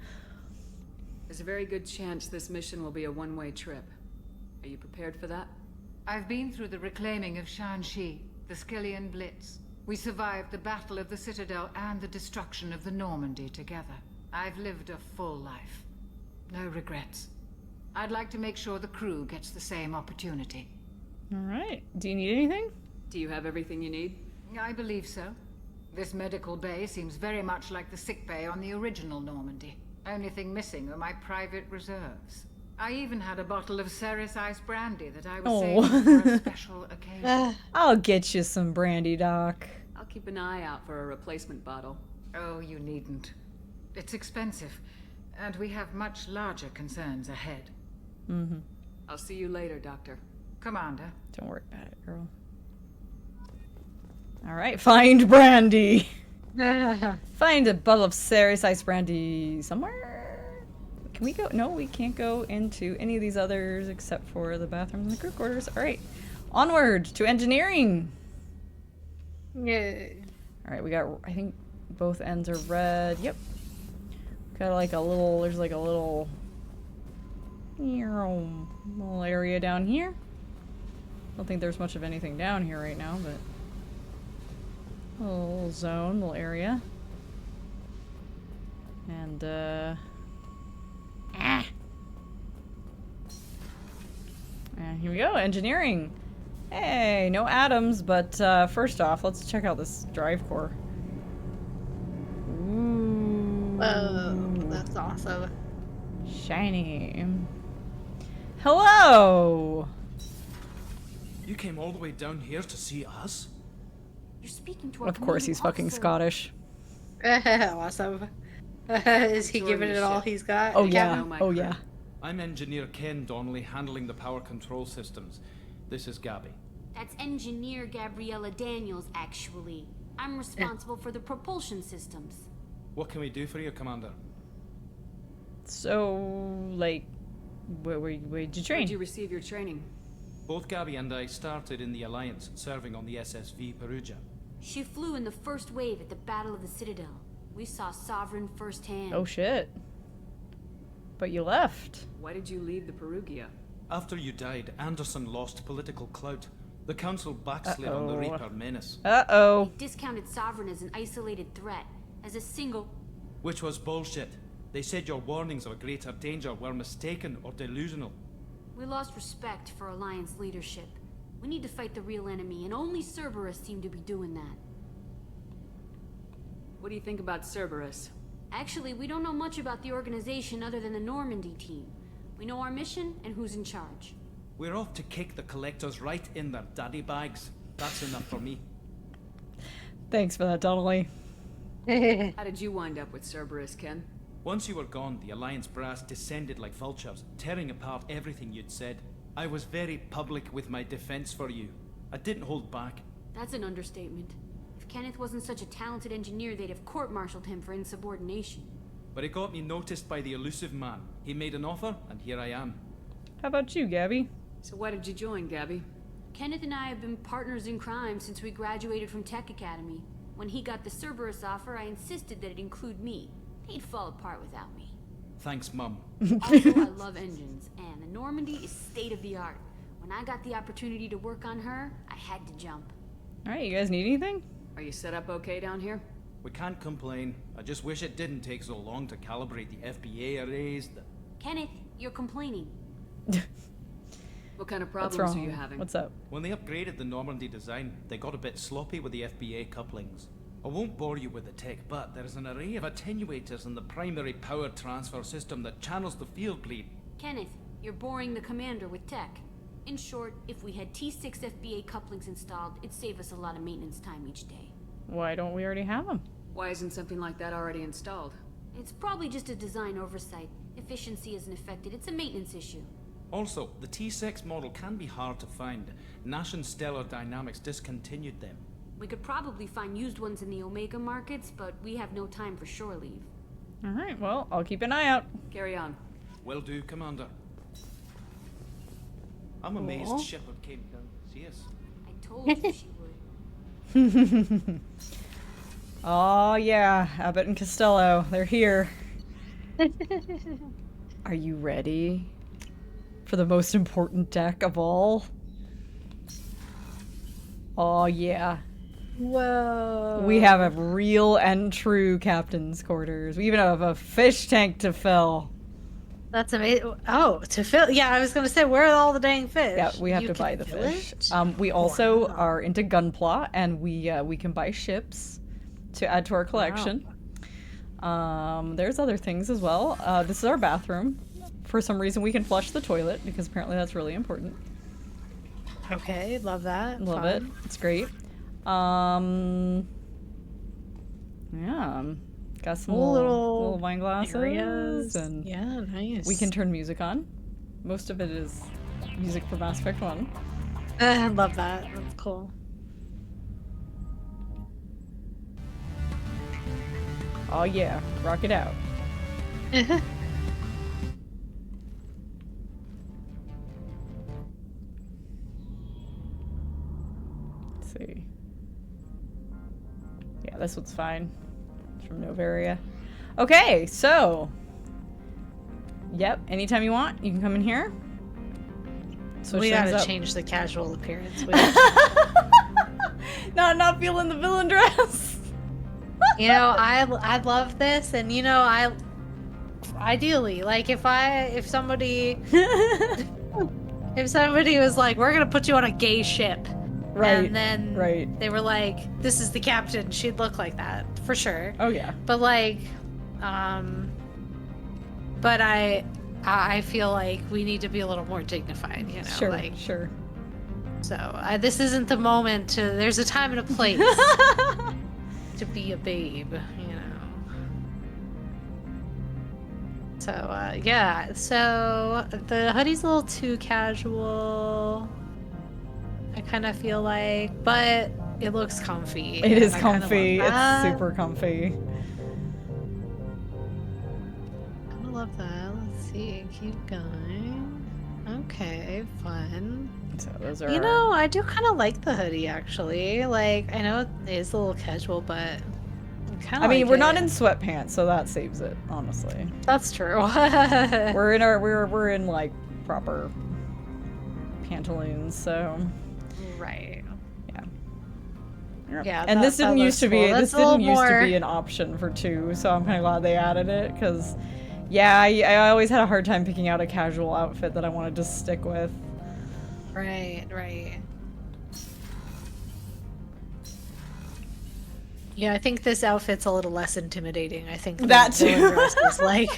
a very good chance this mission will be a one-way trip. Are you prepared for that? I've been through the reclaiming of Shanxi, the Skillian Blitz. We survived the Battle of the Citadel and the destruction of the Normandy together. I've lived a full life. No regrets. I'd like to make sure the crew gets the same opportunity. All right. Do you need anything? Do you have everything you need? I believe so. This medical bay seems very much like the sick bay on the original Normandy. Only thing missing are my private reserves. I even had a bottle of Ceres Ice brandy that I was saving for a special occasion. I'll get you some brandy, Doc. I'll keep an eye out for a replacement bottle. Oh, you needn't. It's expensive, and we have much larger concerns ahead. Mm-hmm. I'll see you later, Doctor. Commander. Don't worry about it, girl. All right, find brandy. Find a bottle of Ceres Ice brandy somewhere. Can we go? No, we can't go into any of these others except for the bathrooms and the crew quarters. All right, onward to engineering. Yay. All right, we got, I think both ends are red. Yep. Got like a little, there's like a little area down here. Don't think there's much of anything down here right now, but a little zone, little area. And and here we go, engineering. Hey, no atoms, but first off, let's check out this drive core. Ooh. Whoa, that's awesome. Shiny. Hello! You came all the way down here to see us? You're speaking to our Of course, he's fucking officer. Scottish. Awesome. Is he giving it all he's got? Oh yeah, oh yeah. I'm Engineer Ken Donnelly, handling the power control systems. This is Gabby. That's Engineer Gabriella Daniels, actually. I'm responsible for the propulsion systems. What can we do for you, Commander? So, like, where'd you train? Where'd you receive your training? Both Gabby and I started in the Alliance, serving on the SSV Perugia. She flew in the first wave at the Battle of the Citadel. We saw Sovereign firsthand. Oh shit. But you left. Why did you leave the Perugia? After you died, Anderson lost political clout. The Council backslid on the Reaper menace. Uh-oh. They discounted Sovereign as an isolated threat, as a single... Which was bullshit. They said your warnings of a greater danger were mistaken or delusional. We lost respect for Alliance leadership. We need to fight the real enemy, and only Cerberus seem to be doing that. What do you think about Cerberus? Actually, we don't know much about the organization other than the Normandy team. We know our mission and who's in charge. We're off to kick the Collectors right in their daddy bags. That's enough for me. Thanks for that, Donnelly. How did you wind up with Cerberus, Ken? Once you were gone, the Alliance brass descended like vultures, tearing apart everything you'd said. I was very public with my defense for you. I didn't hold back. That's an understatement. If Kenneth wasn't such a talented engineer, they'd have court-martialed him for insubordination. But it got me noticed by the elusive man. He made an offer, and here I am. How about you, Gabby? So why did you join, Gabby? Kenneth and I have been partners in crime since we graduated from Tech Academy. When he got the Cerberus offer, I insisted that it include me. He'd fall apart without me. Thanks, Mum. Also, I love engines, and the Normandy is state-of-the-art. When I got the opportunity to work on her, I had to jump. Alright, you guys need anything? Are you set up okay down here? We can't complain. I just wish it didn't take so long to calibrate the FBA arrays. Kenneth, you're complaining. What kind of What's problems are wrong? you having? What's up? When they upgraded the Normandy design, they got a bit sloppy with the FBA couplings. I won't bore you with the tech, but there is an array of attenuators in the primary power transfer system that channels the field bleed. Kenneth, you're boring the commander with tech. In short, if we had T6 FBA couplings installed, it'd save us a lot of maintenance time each day. Why don't we already have them? Why isn't something like that already installed? It's probably just a design oversight. Efficiency isn't affected. It's a maintenance issue. Also, the T6 model can be hard to find. Nash and Stellar Dynamics discontinued them. We could probably find used ones in the Omega markets, but we have no time for shore leave. Alright, well, I'll keep an eye out. Carry on. Will do, Commander. I'm amazed Shepard came down to see us. I told you she would. Oh yeah, Abbott and Costello, they're here. Are you ready for the most important deck of all? Oh yeah. Whoa. We have a real and true captain's quarters. We even have a fish tank to fill. That's amazing. Oh, to fill? Yeah, I was gonna say, where are all the dang fish? Yeah, we have to buy the fish. We also are into gunpla, and we can buy ships to add to our collection. There's other things as well. This is our bathroom. For some reason, we can flush the toilet because apparently that's really important. Okay, love that. Love it. It's great. Yeah, got some little wine glasses areas. and Yeah, nice. we can turn music on. Most of it is music from Mass Effect 1. I love that. That's cool. Oh yeah, rock it out. Let's see. Yeah, this one's fine. It's from Novaria. Okay, so. Yep, anytime you want, you can come in here. Switch We things gotta up. change the casual appearance. Not feeling the villain dress. You know, I love this, and you know, ideally, like if somebody was like, we're gonna put you on a gay ship, Right, and then right. they were like, this is the captain, she'd look like that for sure. Oh yeah. But like, but I feel like we need to be a little more dignified, you know. Sure, like, sure. So this isn't the moment to. There's a time and a place to be a babe, you know. So yeah. So the hoodie's a little too casual. I kind of feel like, but it looks comfy. It is I kinda comfy. love It's that. super comfy. I love that. Let's see. Keep going. Okay, fun. So those are. You know, I do kind of like the hoodie actually. Like, I know it is a little casual, but I kind I of. mean, like we're it. not in sweatpants, so that saves it, honestly. That's true. we're in like proper pantaloons, so. Right. Yeah. Yeah. And this didn't used to be cool. this That's a little didn't used to more- be an option for 2, so I'm kind of glad they added it because, yeah, I always had a hard time picking out a casual outfit that I wanted to stick with. Right, right. Yeah, I think this outfit's a little less intimidating. I think the That too. villain dress is like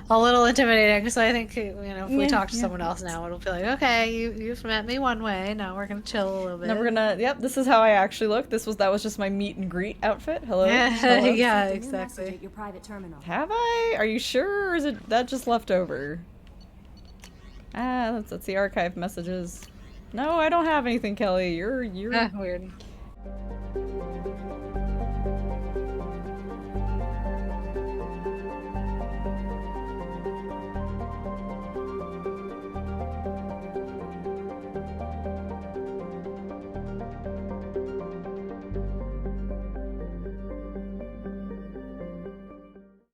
a little intimidating. So I think, you know, if we Yeah, talk to yeah. someone else now, it'll be like, okay, you've met me one way. Now we're gonna chill a little bit. Then we're gonna. Yep, this is how I actually look. That was just my meet and greet outfit. Hello. Yeah, Hello? yeah, Sent a new message exactly. at your private terminal. Have I? Are you sure, or is it that just left over? Ah, that's the archive messages. No, I don't have anything, Kelly. You're Weird.